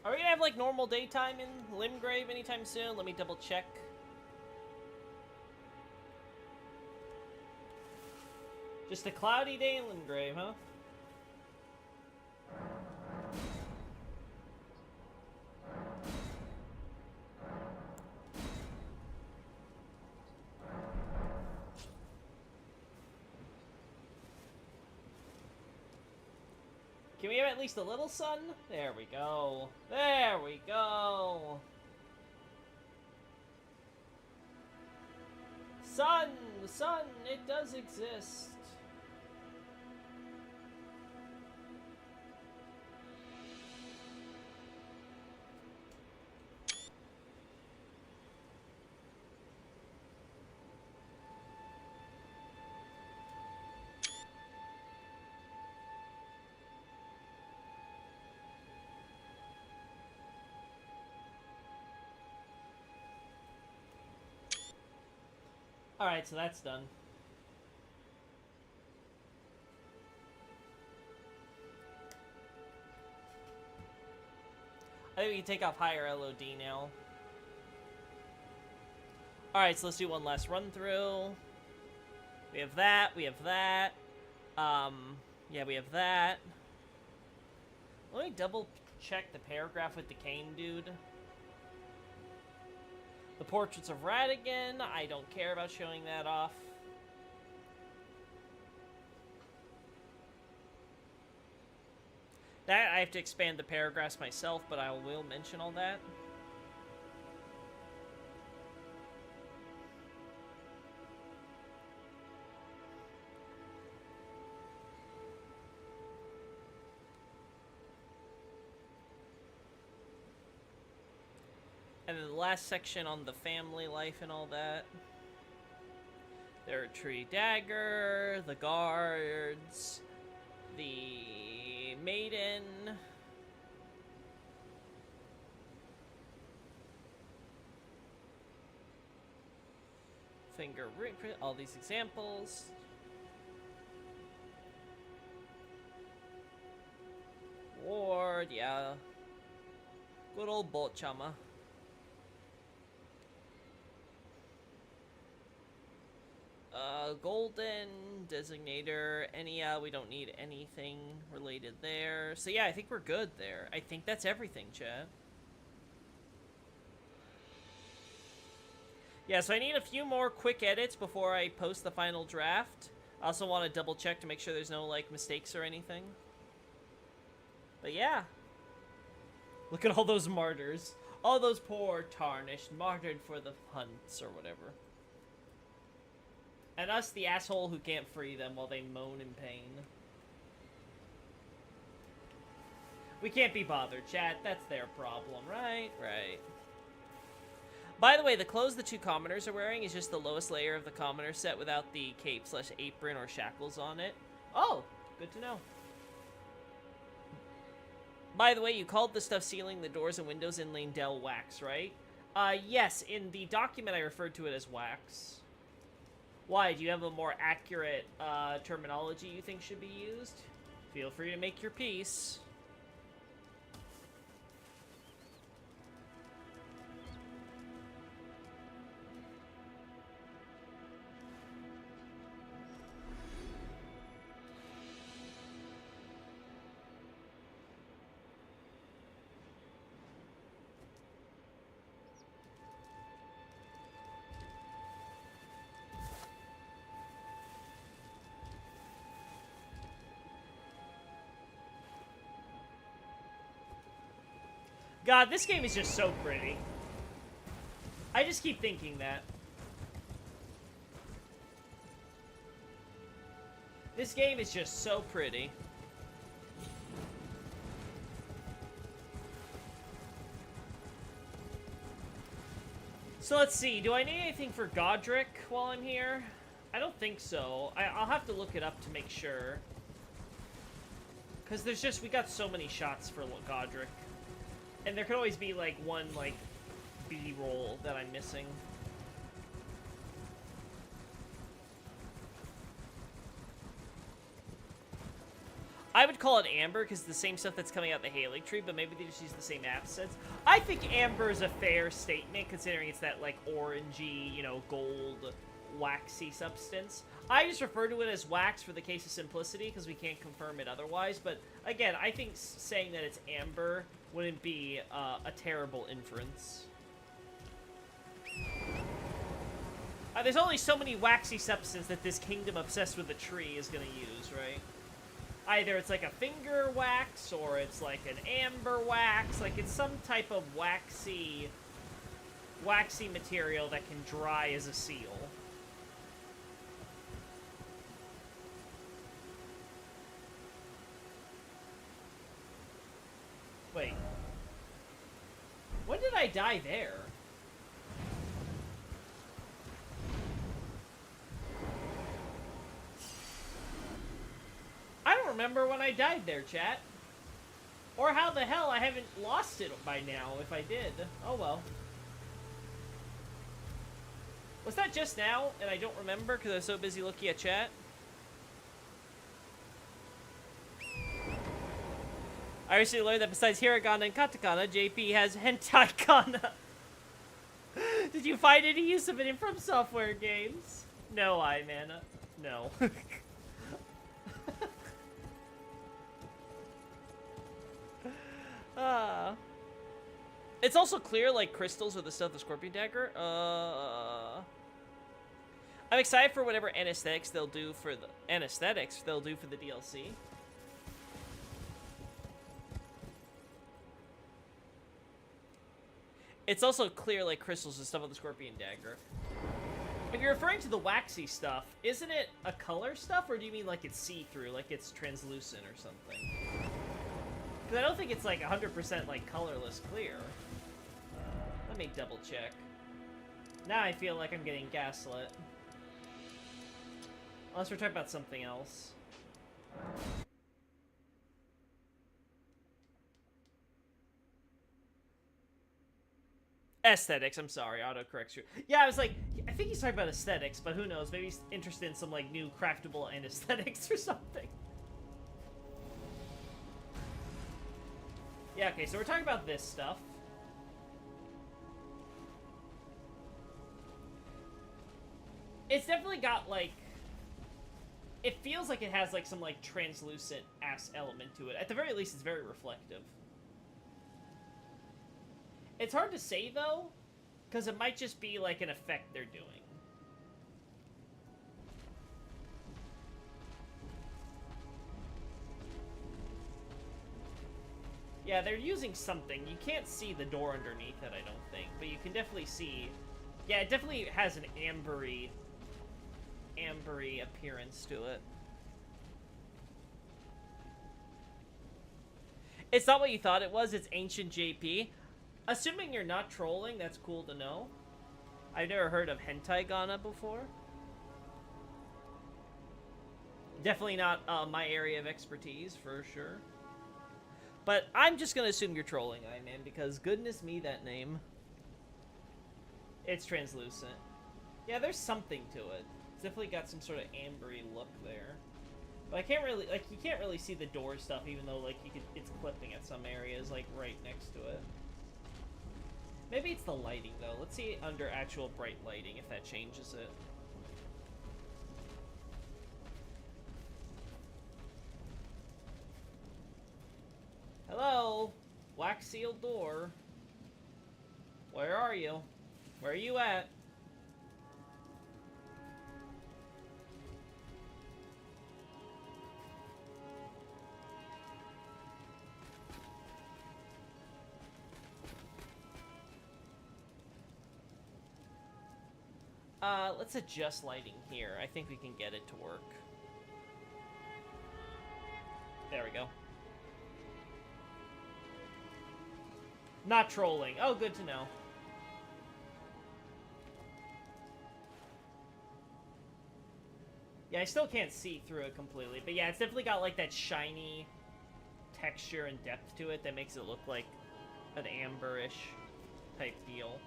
Speaker 1: Are we gonna have, like, normal daytime in Limgrave anytime soon? Let me double check. Just a cloudy day in Limgrave, huh? Can we have at least a little sun? There we go. There we go. Sun! The sun! It does exist. Alright, so that's done. I think we can take off higher LOD now. Alright, so let's do one last run through. We have that, we have that. Yeah, we have that. Let me double check the paragraph with the cane dude. The Portraits of Radigan, I don't care about showing that off. That, I have to expand the paragraphs myself, but I will mention all that. And then the last section on the family life and all that. Their tree dagger, the guards, the maiden. Finger rip, all these examples. Ward, yeah. Good old boat chama. Golden, designator, any, we don't need anything related there. So yeah, I think we're good there. I think that's everything, chat. Yeah, so I need a few more quick edits before I post the final draft. I also want to double check to make sure there's no, like, mistakes or anything. But yeah. Look at all those martyrs. All those poor tarnished, martyred for the hunts or whatever. And us, the asshole who can't free them while they moan in pain. We can't be bothered, chat. That's their problem, right? Right. By the way, the clothes the two commoners are wearing is just the lowest layer of the commoner set without the cape/apron or shackles on it. Oh, good to know. By the way, you called the stuff sealing the doors and windows in Lanedell wax, right? Yes, in the document I referred to it as wax. Why? Do you have a more accurate terminology you think should be used? Feel free to make your peace. God, this game is just so pretty. I just keep thinking that. This game is just so pretty. So let's see, do I need anything for Godric while I'm here? I don't think so. I'll have to look it up to make sure. Because there's just, we got so many shots for Godric. And there could always be, like, one, like, B-roll that I'm missing. I would call it Amber, because it's the same stuff that's coming out the Halig tree, but maybe they just use the same assets. I think Amber is a fair statement, considering it's that, like, orangey, you know, gold, waxy substance. I just refer to it as wax for the case of simplicity, because we can't confirm it otherwise, but, again, I think saying that it's Amber wouldn't be a terrible inference. There's only so many waxy substance that this kingdom obsessed with the tree is going to use, right? Either it's like a finger wax, or it's like an amber wax. Like, it's some type of waxy material that can dry as a seal. Wait. When did I die there? I don't remember when I died there, chat. Or how the hell I haven't lost it by now, if I did. Oh well. Was that just now, and I don't remember because I was so busy looking at chat? I recently learned that besides Hiragana and Katakana, JP has Hentai Kana. Did you find any use of it in From Software games? No, Imana. No. It's also clear, like, crystals are the stuff of the Scorpion Dagger. I'm excited for whatever anesthetics they'll do for the DLC. It's also clear, like, crystals are stuff of the Scorpion Dagger. If you're referring to the waxy stuff, isn't it a color stuff, or do you mean like it's see-through, like it's translucent or something? Because I don't think it's like 100% like colorless clear. Let me double check. Now I feel like I'm getting gaslit. Unless we're talking about something else. Aesthetics, I'm sorry, autocorrects you. Yeah, I was like, I think he's talking about aesthetics, but who knows, maybe he's interested in some like new craftable anesthetics or something. Yeah, okay, so we're talking about this stuff. It's definitely got, like... It feels like it has, like, some, like, translucent-ass element to it. At the very least, it's very reflective. It's hard to say, though, because it might just be, like, an effect they're doing. Yeah, they're using something. You can't see the door underneath it, I don't think. But you can definitely see... Yeah, it definitely has an ambery appearance to it. It's not what you thought it was. It's Ancient JP. Assuming you're not trolling, that's cool to know. I've never heard of Hentai Gana before. Definitely not my area of expertise, for sure. But I'm just going to assume you're trolling, man, because goodness me, that name. It's translucent. Yeah, there's something to it. It's definitely got some sort of ambery look there. But I can't really, like, you can't really see the door stuff, even though, like, you could, it's clipping at some areas, like, right next to it. Maybe it's the lighting, though. Let's see under actual bright lighting if that changes it. Hello? Wax sealed door. Where are you? Where are you at? Let's adjust lighting here. I think we can get it to work. There we go. Not trolling. Oh, good to know. Yeah, I still can't see through it completely. But yeah, it's definitely got like that shiny texture and depth to it that makes it look like an amberish type deal.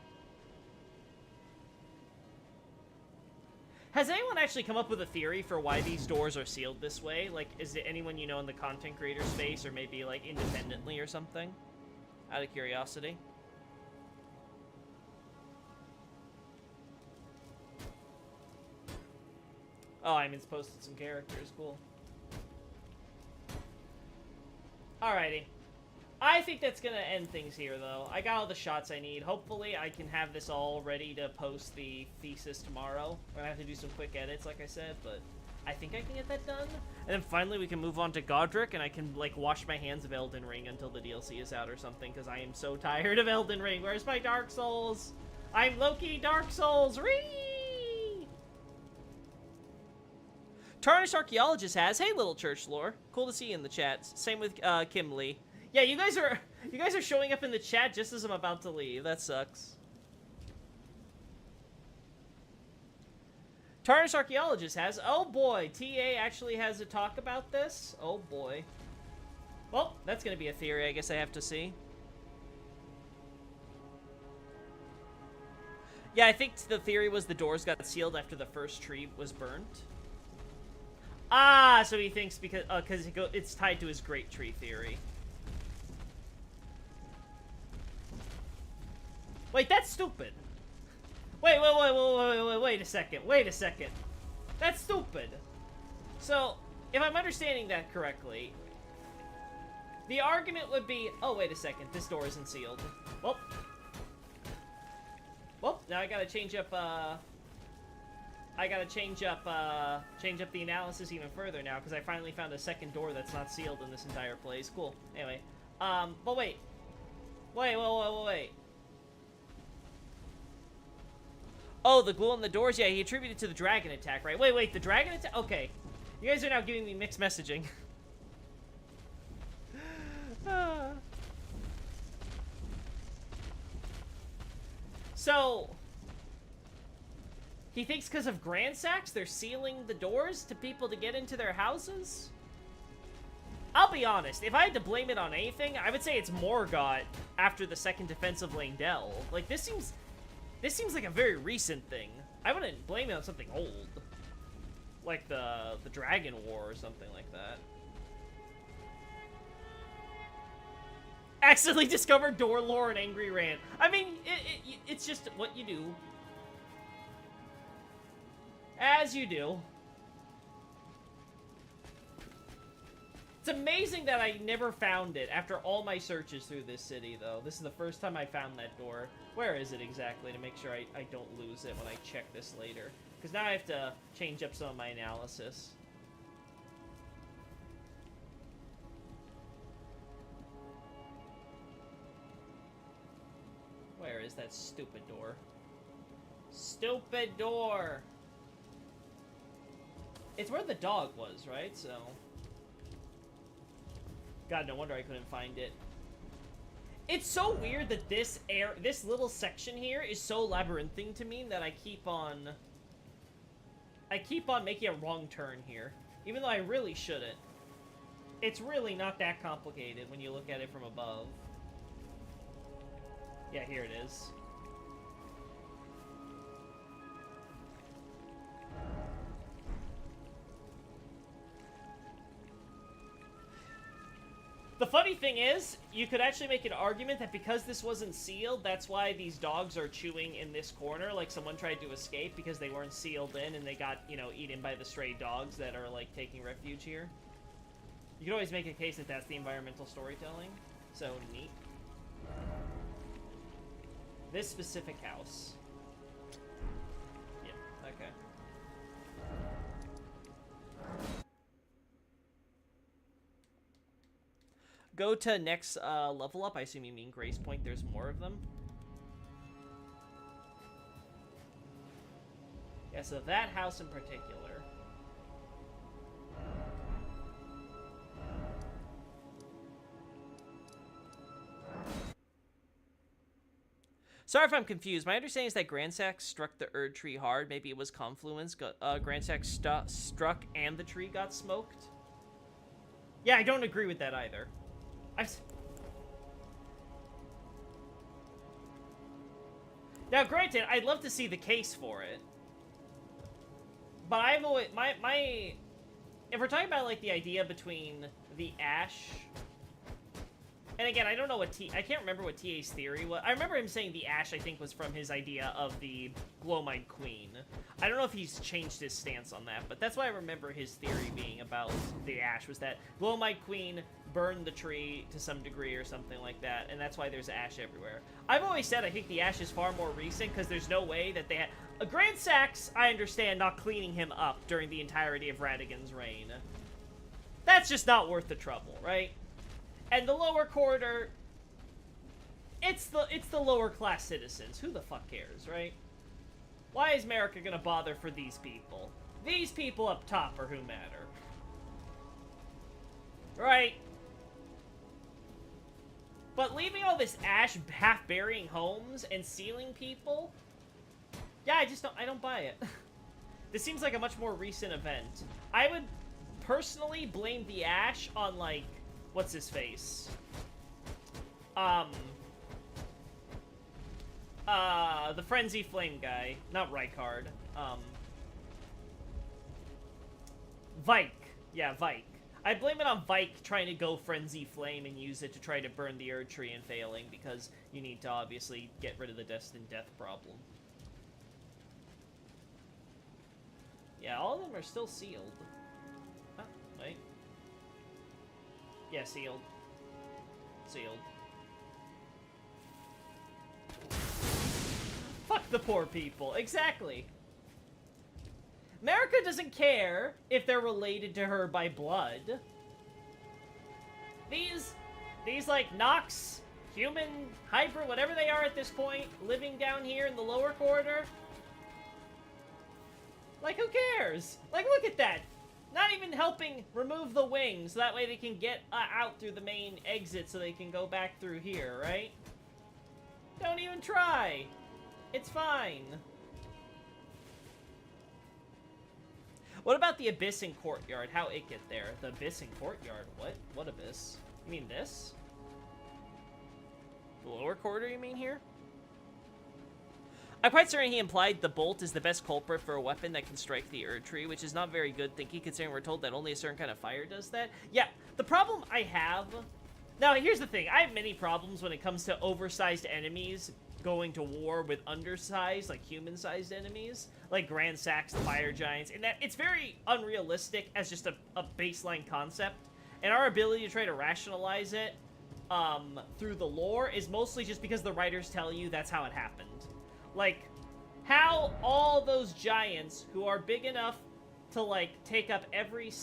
Speaker 1: Has anyone actually come up with a theory for why these doors are sealed this way? Like, is it anyone you know in the content creator space, or maybe like independently or something? Out of curiosity. Oh, I mean, it's posted some characters. Cool. Alrighty. I think that's gonna end things here, though. I got all the shots I need. Hopefully, I can have this all ready to post the thesis tomorrow. We're gonna have to do some quick edits, like I said, but I think I can get that done. And then finally, we can move on to Godric, and I can, like, wash my hands of Elden Ring until the DLC is out or something, because I am so tired of Elden Ring. Where's my Dark Souls? I'm Loki Dark Souls! Ree! Tarnished Archaeologist has, hey, Little Church Lore. Cool to see you in the chat. Same with Kim Lee. Yeah, you guys are showing up in the chat just as I'm about to leave. That sucks. Tarnished Archaeologist has, oh boy, TA actually has a talk about this. Oh boy. Well, that's gonna be a theory I guess I have to see. Yeah, I think the theory was the doors got sealed after the first tree was burnt. Ah, so he thinks because it's tied to his great tree theory. Wait, that's stupid. Wait a second. Wait a second. That's stupid. So, if I'm understanding that correctly, the argument would be, oh, wait a second, this door isn't sealed. Well, now I gotta change up, change up the analysis even further now, because I finally found a second door that's not sealed in this entire place. Cool. Anyway, but wait. Wait. Oh, the glue on the doors? Yeah, he attributed to the dragon attack, right? Wait, the dragon attack? Okay. You guys are now giving me mixed messaging. So, he thinks because of Gransax, they're sealing the doors to people to get into their houses? I'll be honest, if I had to blame it on anything, I would say it's Morgott after the second defense of Leyndell. Like, this seems like a very recent thing. I wouldn't blame it on something old. Like the Dragon War or something like that. Accidentally discovered door lore and angry rant. I mean, it's just what you do. As you do. It's amazing that I never found it after all my searches through this city, though. This is the first time I found that door. Where is it exactly, to make sure I don't lose it when I check this later? Because now I have to change up some of my analysis. Where is that stupid door? Stupid door! It's where the dog was, right? So... God, no wonder I couldn't find it. It's so weird that this little section here is so labyrinthine to me that I keep on making a wrong turn here. Even though I really shouldn't. It's really not that complicated when you look at it from above. Yeah, here it is. The funny thing is, you could actually make an argument that because this wasn't sealed, that's why these dogs are chewing in this corner, like someone tried to escape because they weren't sealed in and they got, you know, eaten by the stray dogs that are, like, taking refuge here. You could always make a case that that's the environmental storytelling. So, neat. This specific house. Yeah, okay. Go to next level up. I assume you mean Grace Point. There's more of them. Yeah, so that house in particular. Sorry if I'm confused. My understanding is that Grandsack struck the Erd tree hard. Maybe it was confluence. Grandsack struck and the tree got smoked. Yeah, I don't agree with that either. Now, granted, I'd love to see the case for it. But I've always... If we're talking about, like, the idea between the ash... And again, I don't know what I can't remember what TA's theory was. I remember him saying the ash, I think, was from his idea of the Glowmite Queen. I don't know if he's changed his stance on that, but that's why I remember his theory being about the ash, was that Glowmite Queen burned the tree to some degree or something like that, and that's why there's ash everywhere. I've always said I think the ash is far more recent, because there's no way that they had... Grandsack's, I understand, not cleaning him up during the entirety of Radagon's reign. That's just not worth the trouble, right? And the lower quarter, it's the lower class citizens. Who the fuck cares, right? Why is America gonna bother for these people? These people up top are who matter. Right? But leaving all this ash half burying homes and sealing people, yeah, I don't buy it. This seems like a much more recent event. I would personally blame the ash on, like, what's his face? The Frenzy Flame guy. Not Rykard. Vyke. Yeah, Vyke. I blame it on Vyke trying to go Frenzy Flame and use it to try to burn the Erd Tree and failing, because you need to obviously get rid of the Destined Death problem. Yeah, all of them are still sealed. Huh, wait. Yeah, sealed. Sealed. Fuck the poor people. Exactly. America doesn't care if they're related to her by blood. These like, Nox, human, hybrid, whatever they are at this point, living down here in the lower quarter. Like, who cares? Like, look at that. Not even helping remove the wings, so that way they can get out through the main exit so they can go back through here, right? Don't even try. It's fine. What about the Abyss and Courtyard? How it get there? The Abyss and Courtyard? What? What Abyss? You mean this? The lower quarter, you mean here? I'm quite certain he implied the bolt is the best culprit for a weapon that can strike the Erd Tree, which is not very good thinking considering we're told that only a certain kind of fire does that. Yeah, the problem I have... Now, here's the thing. I have many problems when it comes to oversized enemies going to war with undersized, like human-sized enemies, like Grandsacks, the Fire Giants, and that it's very unrealistic as just a baseline concept. And our ability to try to rationalize it through the lore is mostly just because the writers tell you that's how it happened. Like, how all those giants who are big enough to, like, take up every...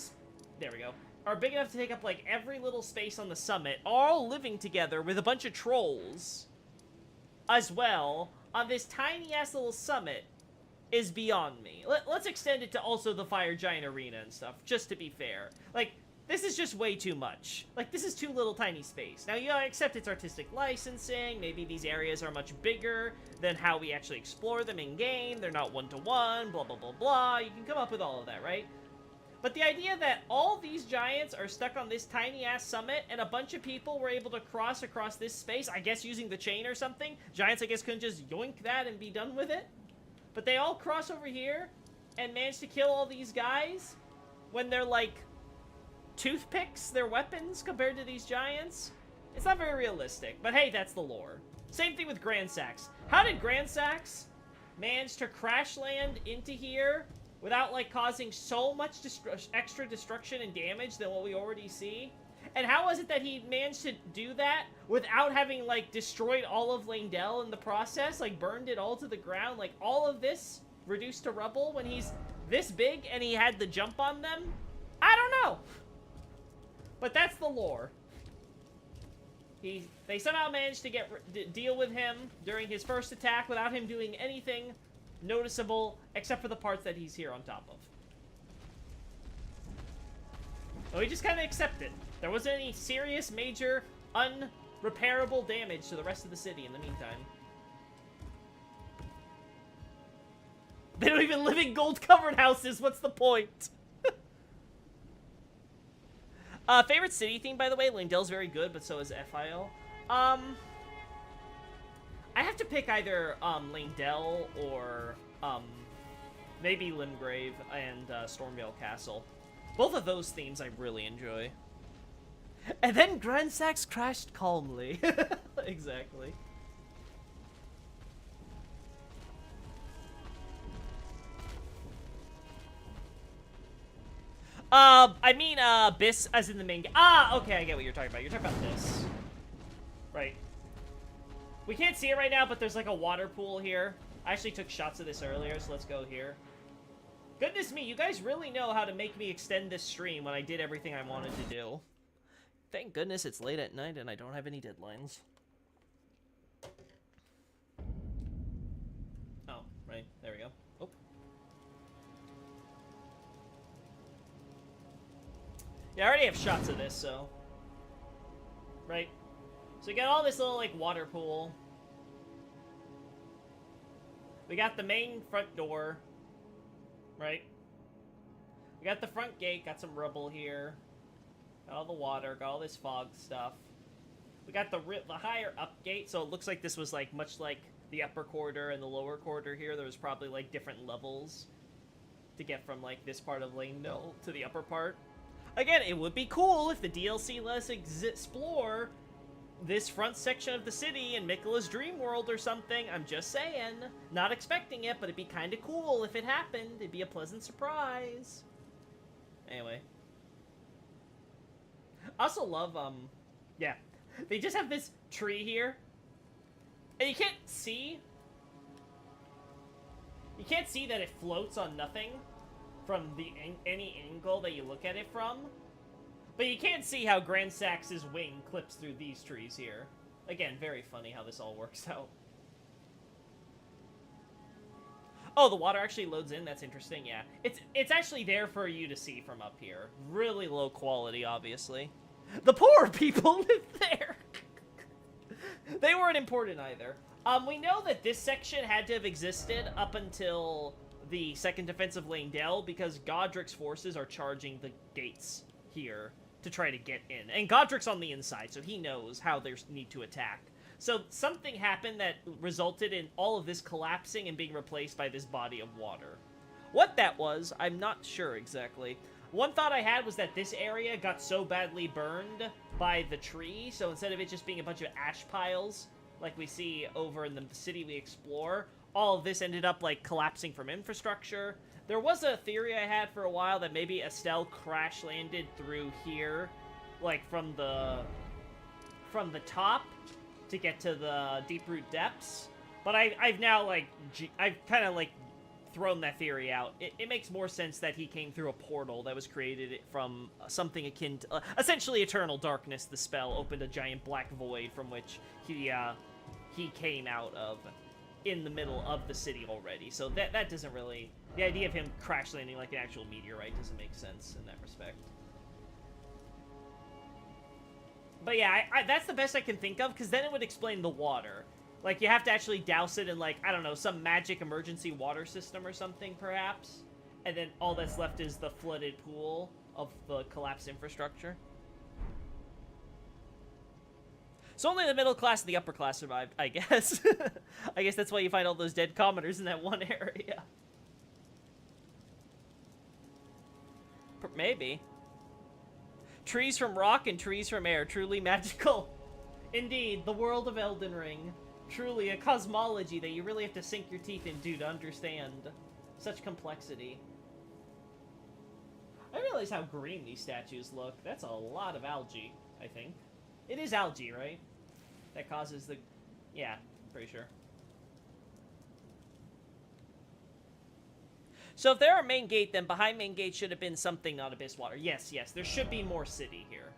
Speaker 1: There we go. Are big enough to take up, like, every little space on the summit, all living together with a bunch of trolls as well on this tiny-ass little summit is beyond me. Let's extend it to also the Fire Giant Arena and stuff, just to be fair. Like, this is just way too much. Like, this is too little tiny space. Now, you know, I accept it's artistic licensing. Maybe these areas are much bigger than how we actually explore them in-game. They're not one-to-one, blah, blah, blah, blah. You can come up with all of that, right? But the idea that all these giants are stuck on this tiny-ass summit and a bunch of people were able to cross across this space, I guess using the chain or something. Giants, I guess, couldn't just yoink that and be done with it. But they all cross over here and manage to kill all these guys when they're, like... toothpicks, their weapons, compared to these giants. It's not very realistic, but hey, that's the lore. Same thing with Grandsacks. How did Grandsacks manage to crash land into here without, like, causing so much extra destruction and damage than what we already see? And how was it that he managed to do that without having, like, destroyed all of Leyndell in the process? Like, burned it all to the ground? Like, all of this reduced to rubble when he's this big and he had the jump on them? I don't know. But that's the lore. They somehow managed to deal with him during his first attack without him doing anything noticeable except for the parts that he's here on top of. So we just kind of accept it. There wasn't any serious, major, unrepairable damage to the rest of the city in the meantime. They don't even live in gold-covered houses. What's the point? Favorite city theme, by the way. Leyndell's very good, but so is FIL. I have to pick either Leyndell or maybe Limgrave and Stormvale Castle. Both of those themes I really enjoy. And then Gransax crashed calmly. Exactly. I mean, Biss as in the main game. Ah, okay, I get what you're talking about. You're talking about this. Right. We can't see it right now, but there's like a water pool here. I actually took shots of this earlier, so let's go here. Goodness me, you guys really know how to make me extend this stream when I did everything I wanted to do. Thank goodness it's late at night and I don't have any deadlines. Oh, right. There we go. Oh. Yeah, I already have shots of this, so... Right. So we got all this little, like, water pool. We got the main front door. Right. We got the front gate, got some rubble here. Got all the water, got all this fog stuff. We got the higher up gate, so it looks like this was, like, much like the upper quarter and the lower quarter here. There was probably, like, different levels to get from, like, this part of Leyndell to the upper part. Again, it would be cool if the DLC let us explore this front section of the city in Miquella's Dream World or something. I'm just saying. Not expecting it, but it'd be kind of cool if it happened. It'd be a pleasant surprise. Anyway. I also love, yeah. They just have this tree here. And you can't see. You can't see that it floats on nothing from any angle that you look at it from. But you can't see how Gransax's wing clips through these trees here. Again, very funny how this all works out. Oh, the water actually loads in? That's interesting, yeah. It's actually there for you to see from up here. Really low quality, obviously. The poor people live there! They weren't important either. We know that this section had to have existed up until the Second Defense of Leyndell, because Godrick's forces are charging the gates here to try to get in. And Godrick's on the inside, so he knows how they need to attack. So something happened that resulted in all of this collapsing and being replaced by this body of water. What that was, I'm not sure exactly. One thought I had was that this area got so badly burned by the tree, so instead of it just being a bunch of ash piles, like we see over in the city we explore, all of this ended up, like, collapsing from infrastructure. There was a theory I had for a while that maybe Estelle crash-landed through here, like, from the top to get to the Deeproot Depths. But I've now, like, I've kind of, like, thrown that theory out. It makes more sense that he came through a portal that was created from something akin to... essentially Eternal Darkness, the spell, opened a giant black void from which he came out of in the middle of the city already. So that doesn't really... The idea of him crash landing like an actual meteorite doesn't make sense in that respect. But yeah, that's the best I can think of, because then it would explain the water. Like, you have to actually douse it in, like, I don't know, some magic emergency water system or something, perhaps. And then all that's left is the flooded pool of the collapsed infrastructure. So only the middle class and the upper class survived, I guess. I guess that's why you find all those dead commoners in that one area. Maybe. Trees from rock and trees from air. Truly magical. Indeed, the world of Elden Ring. Truly a cosmology that you really have to sink your teeth into to understand. Such complexity. I realize how green these statues look. That's a lot of algae, I think. It is algae, right? That causes the... Yeah, I'm pretty sure. So if there are main gate, then behind main gate should have been something, not Abyss Water. Yes, yes, there should be more city here.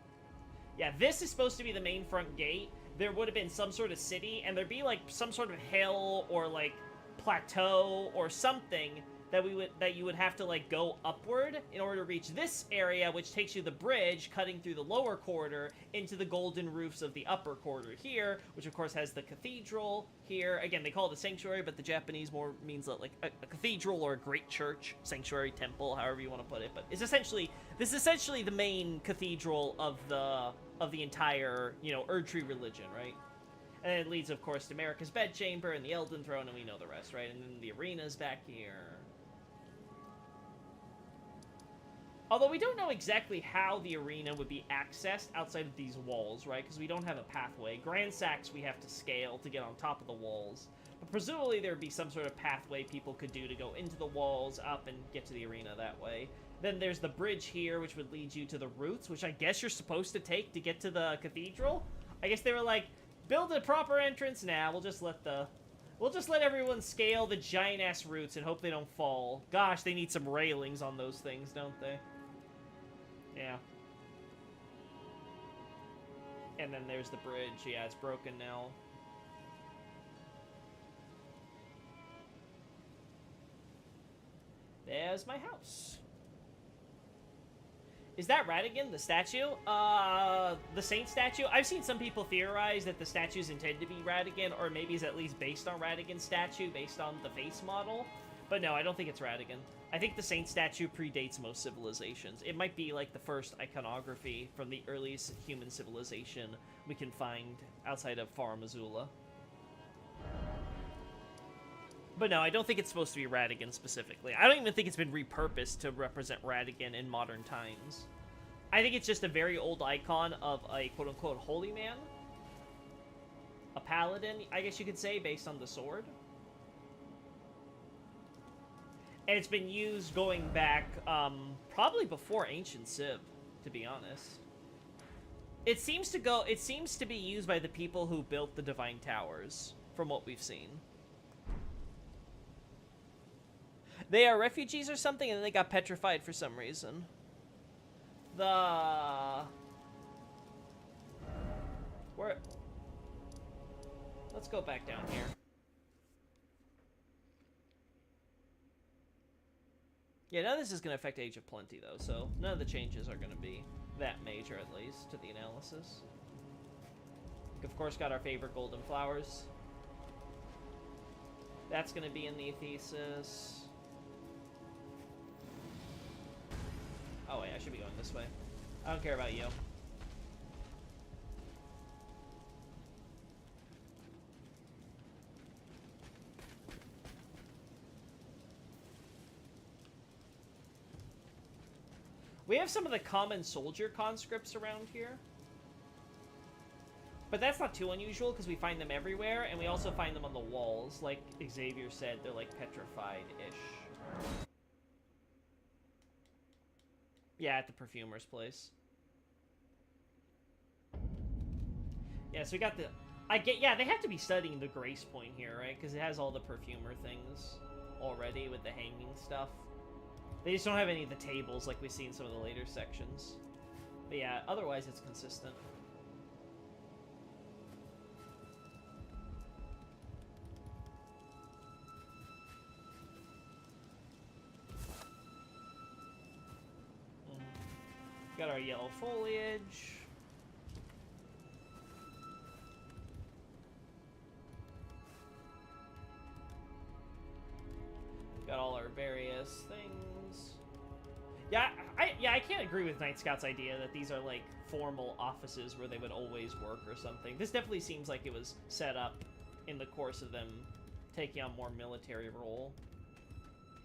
Speaker 1: Yeah, this is supposed to be the main front gate. There would have been some sort of city, and there'd be, like, some sort of hill or, like, plateau or something that you would have to like go upward in order to reach this area, which takes you the bridge cutting through the lower quarter into the golden roofs of the upper quarter here, which of course has the cathedral here. Again, they call it a sanctuary, but the Japanese more means like a cathedral or a great church, sanctuary, temple, however you want to put it. But it's essentially the main cathedral of the entire, you know, Erdtree religion, right? And it leads, of course, to Marika's bedchamber and the Elden Throne, and we know the rest, right? And then the arena's back here. Although we don't know exactly how the arena would be accessed outside of these walls, right? Because we don't have a pathway. Grand Sacks we have to scale to get on top of the walls. But presumably there would be some sort of pathway people could do to go into the walls, up, and get to the arena that way. Then there's the bridge here, which would lead you to the roots, which I guess you're supposed to take to get to the cathedral. I guess they were like, build a proper entrance now. We'll just let everyone scale the giant-ass roots and hope they don't fall. Gosh, they need some railings on those things, don't they? Yeah. And then there's the bridge. Yeah, it's broken now. There's my house. Is that Radagon, the statue? The Saint statue? I've seen some people theorize that the statue's intended to be Radagon, or maybe is at least based on Radagon's statue, based on the face model. But no, I don't think it's Radagon. I think the Saint statue predates most civilizations. It might be like the first iconography from the earliest human civilization we can find outside of Farum Azula. But no, I don't think it's supposed to be Radagon specifically. I don't even think it's been repurposed to represent Radagon in modern times. I think it's just a very old icon of a quote-unquote holy man. A paladin, I guess you could say, based on the sword. And it's been used going back, probably before Ancient Civ, to be honest. It seems to be used by the people who built the Divine Towers, from what we've seen. They are refugees or something, and then they got petrified for some reason. Let's go back down here. Yeah, none of this is going to affect Age of Plenty, though, so none of the changes are going to be that major, at least, to the analysis. Of course, got our favorite golden flowers. That's going to be in the thesis. Oh, wait, I should be going this way. I don't care about you. We have some of the common soldier conscripts around here. But that's not too unusual, because we find them everywhere, and we also find them on the walls. Like Xavier said, they're like petrified-ish. Yeah, at the perfumer's place. Yeah, so we got the... yeah, they have to be studying the Grace Point here, right? Because it has all the perfumer things already with the hanging stuff. They just don't have any of the tables like we see in some of the later sections. But yeah, otherwise it's consistent. Got our yellow foliage. Got all our various things. Yeah, I can't agree with Night Scout's idea that these are like formal offices where they would always work or something. This definitely seems like it was set up in the course of them taking on more military role.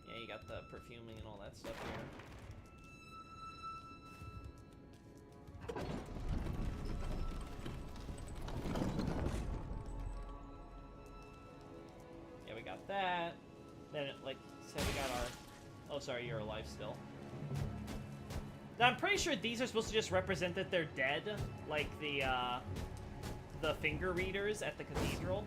Speaker 1: Yeah, you got the perfuming and all that stuff here. Yeah, we got that. Then, like, say we got our... Oh, sorry, you're alive still. Now, I'm pretty sure these are supposed to just represent that they're dead, like the finger readers at the cathedral.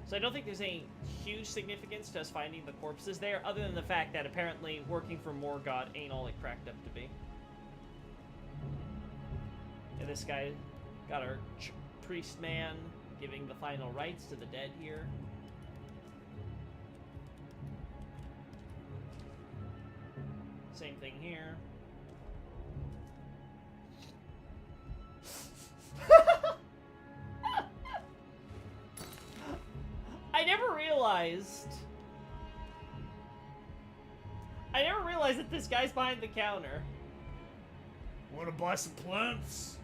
Speaker 1: So I don't think there's any huge significance to us finding the corpses there, other than the fact that apparently working for Morgott ain't all it cracked up to be. Yeah, this guy got our priest man giving the final rites to the dead here. Same thing here. I never realized that this guy's behind the counter. Wanna buy some plants?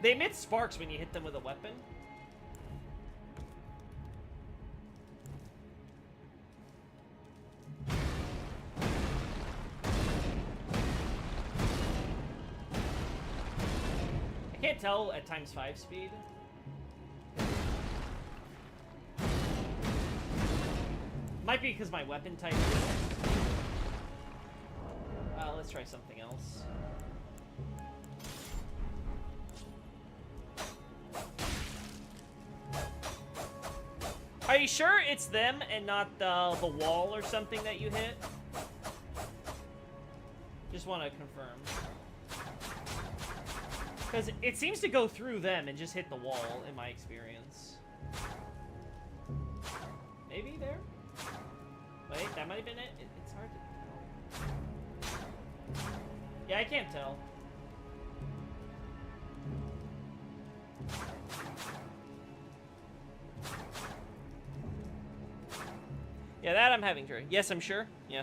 Speaker 1: They emit sparks when you hit them with a weapon. I can't tell at ×5 speed. Might be because my weapon type. Let's try something else. Are you sure it's them and not the wall or something that you hit? Just want to confirm. Because it seems to go through them and just hit the wall, in my experience. Maybe there? Wait, that might have been it? It's hard to tell. Yeah, I can't tell. Yeah, that I'm having trouble. Yes, I'm sure. Yeah.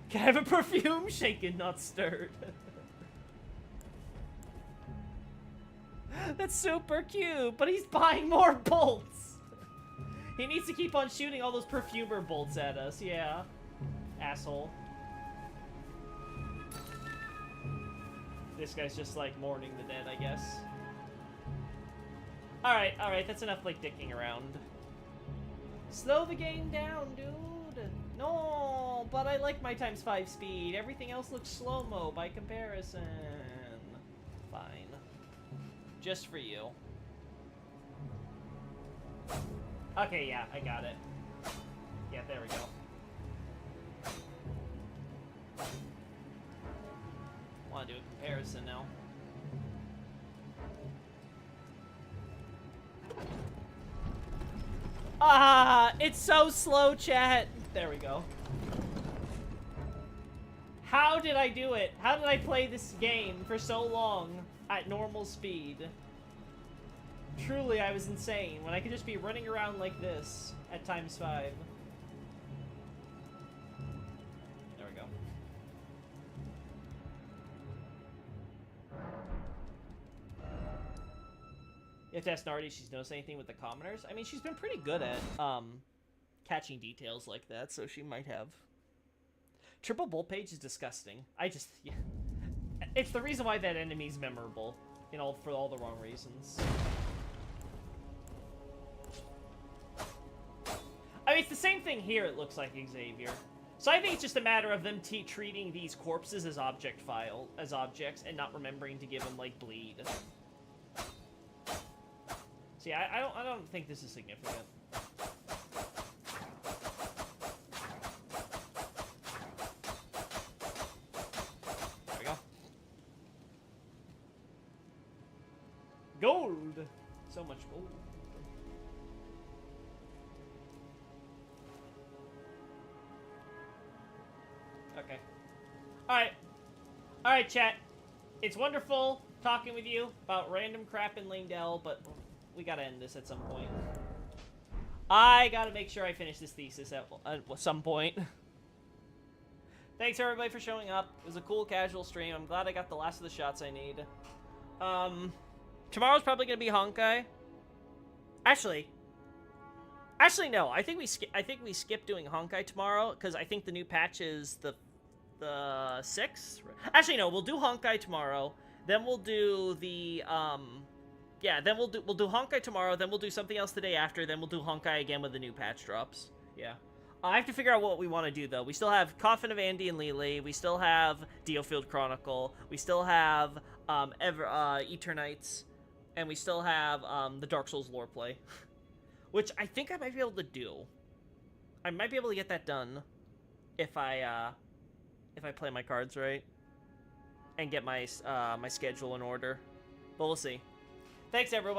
Speaker 1: Can I have a perfume? Shaken, not stirred. That's super cute, but he's buying more bolts. He needs to keep on shooting all those perfumer bolts at us, yeah. Asshole. This guy's just like mourning the dead, I guess. Alright, that's enough like dicking around. Slow the game down, dude. No, but I like my ×5 speed. Everything else looks slow-mo by comparison. Fine. Just for you. Okay, yeah, I got it. Yeah, there we go. Want to do a comparison now. Ah, it's so slow, chat. There we go. How did I do it? How did I play this game for so long at normal speed? Truly, I was insane when I could just be running around like this at ×5. There we go. You have to ask Nardi if she's noticed anything with the commoners. I mean, she's been pretty good at catching details like that, so she might have. Triple bolt page is disgusting. Yeah. It's the reason why that enemy's memorable, for all the wrong reasons. I mean, it's the same thing here, it looks like, Xavier. So I think it's just a matter of them treating these corpses as objects, and not remembering to give them, like, bleed. So yeah, I don't think this is significant. There we go. Gold! So much gold. Okay. Alright, chat. It's wonderful talking with you about random crap in Langdell, but we gotta end this at some point. I gotta make sure I finish this thesis at some point. Thanks everybody for showing up. It was a cool casual stream. I'm glad I got the last of the shots I need. Tomorrow's probably gonna be Honkai. Actually no. I think we skip doing Honkai tomorrow because I think the new patch is the 6th. Actually no, we'll do Honkai tomorrow. Then we'll do the yeah, then we'll do Honkai tomorrow, then we'll do something else the day after, then we'll do Honkai again when the new patch drops. Yeah. I have to figure out what we want to do, though. We still have Coffin of Andy and Lily, we still have Diofield Chronicle, we still have Eternites, and we still have the Dark Souls lore play. Which I think I might be able to do. I might be able to get that done if I play my cards right. and get my my schedule in order. But we'll see. Thanks, everyone.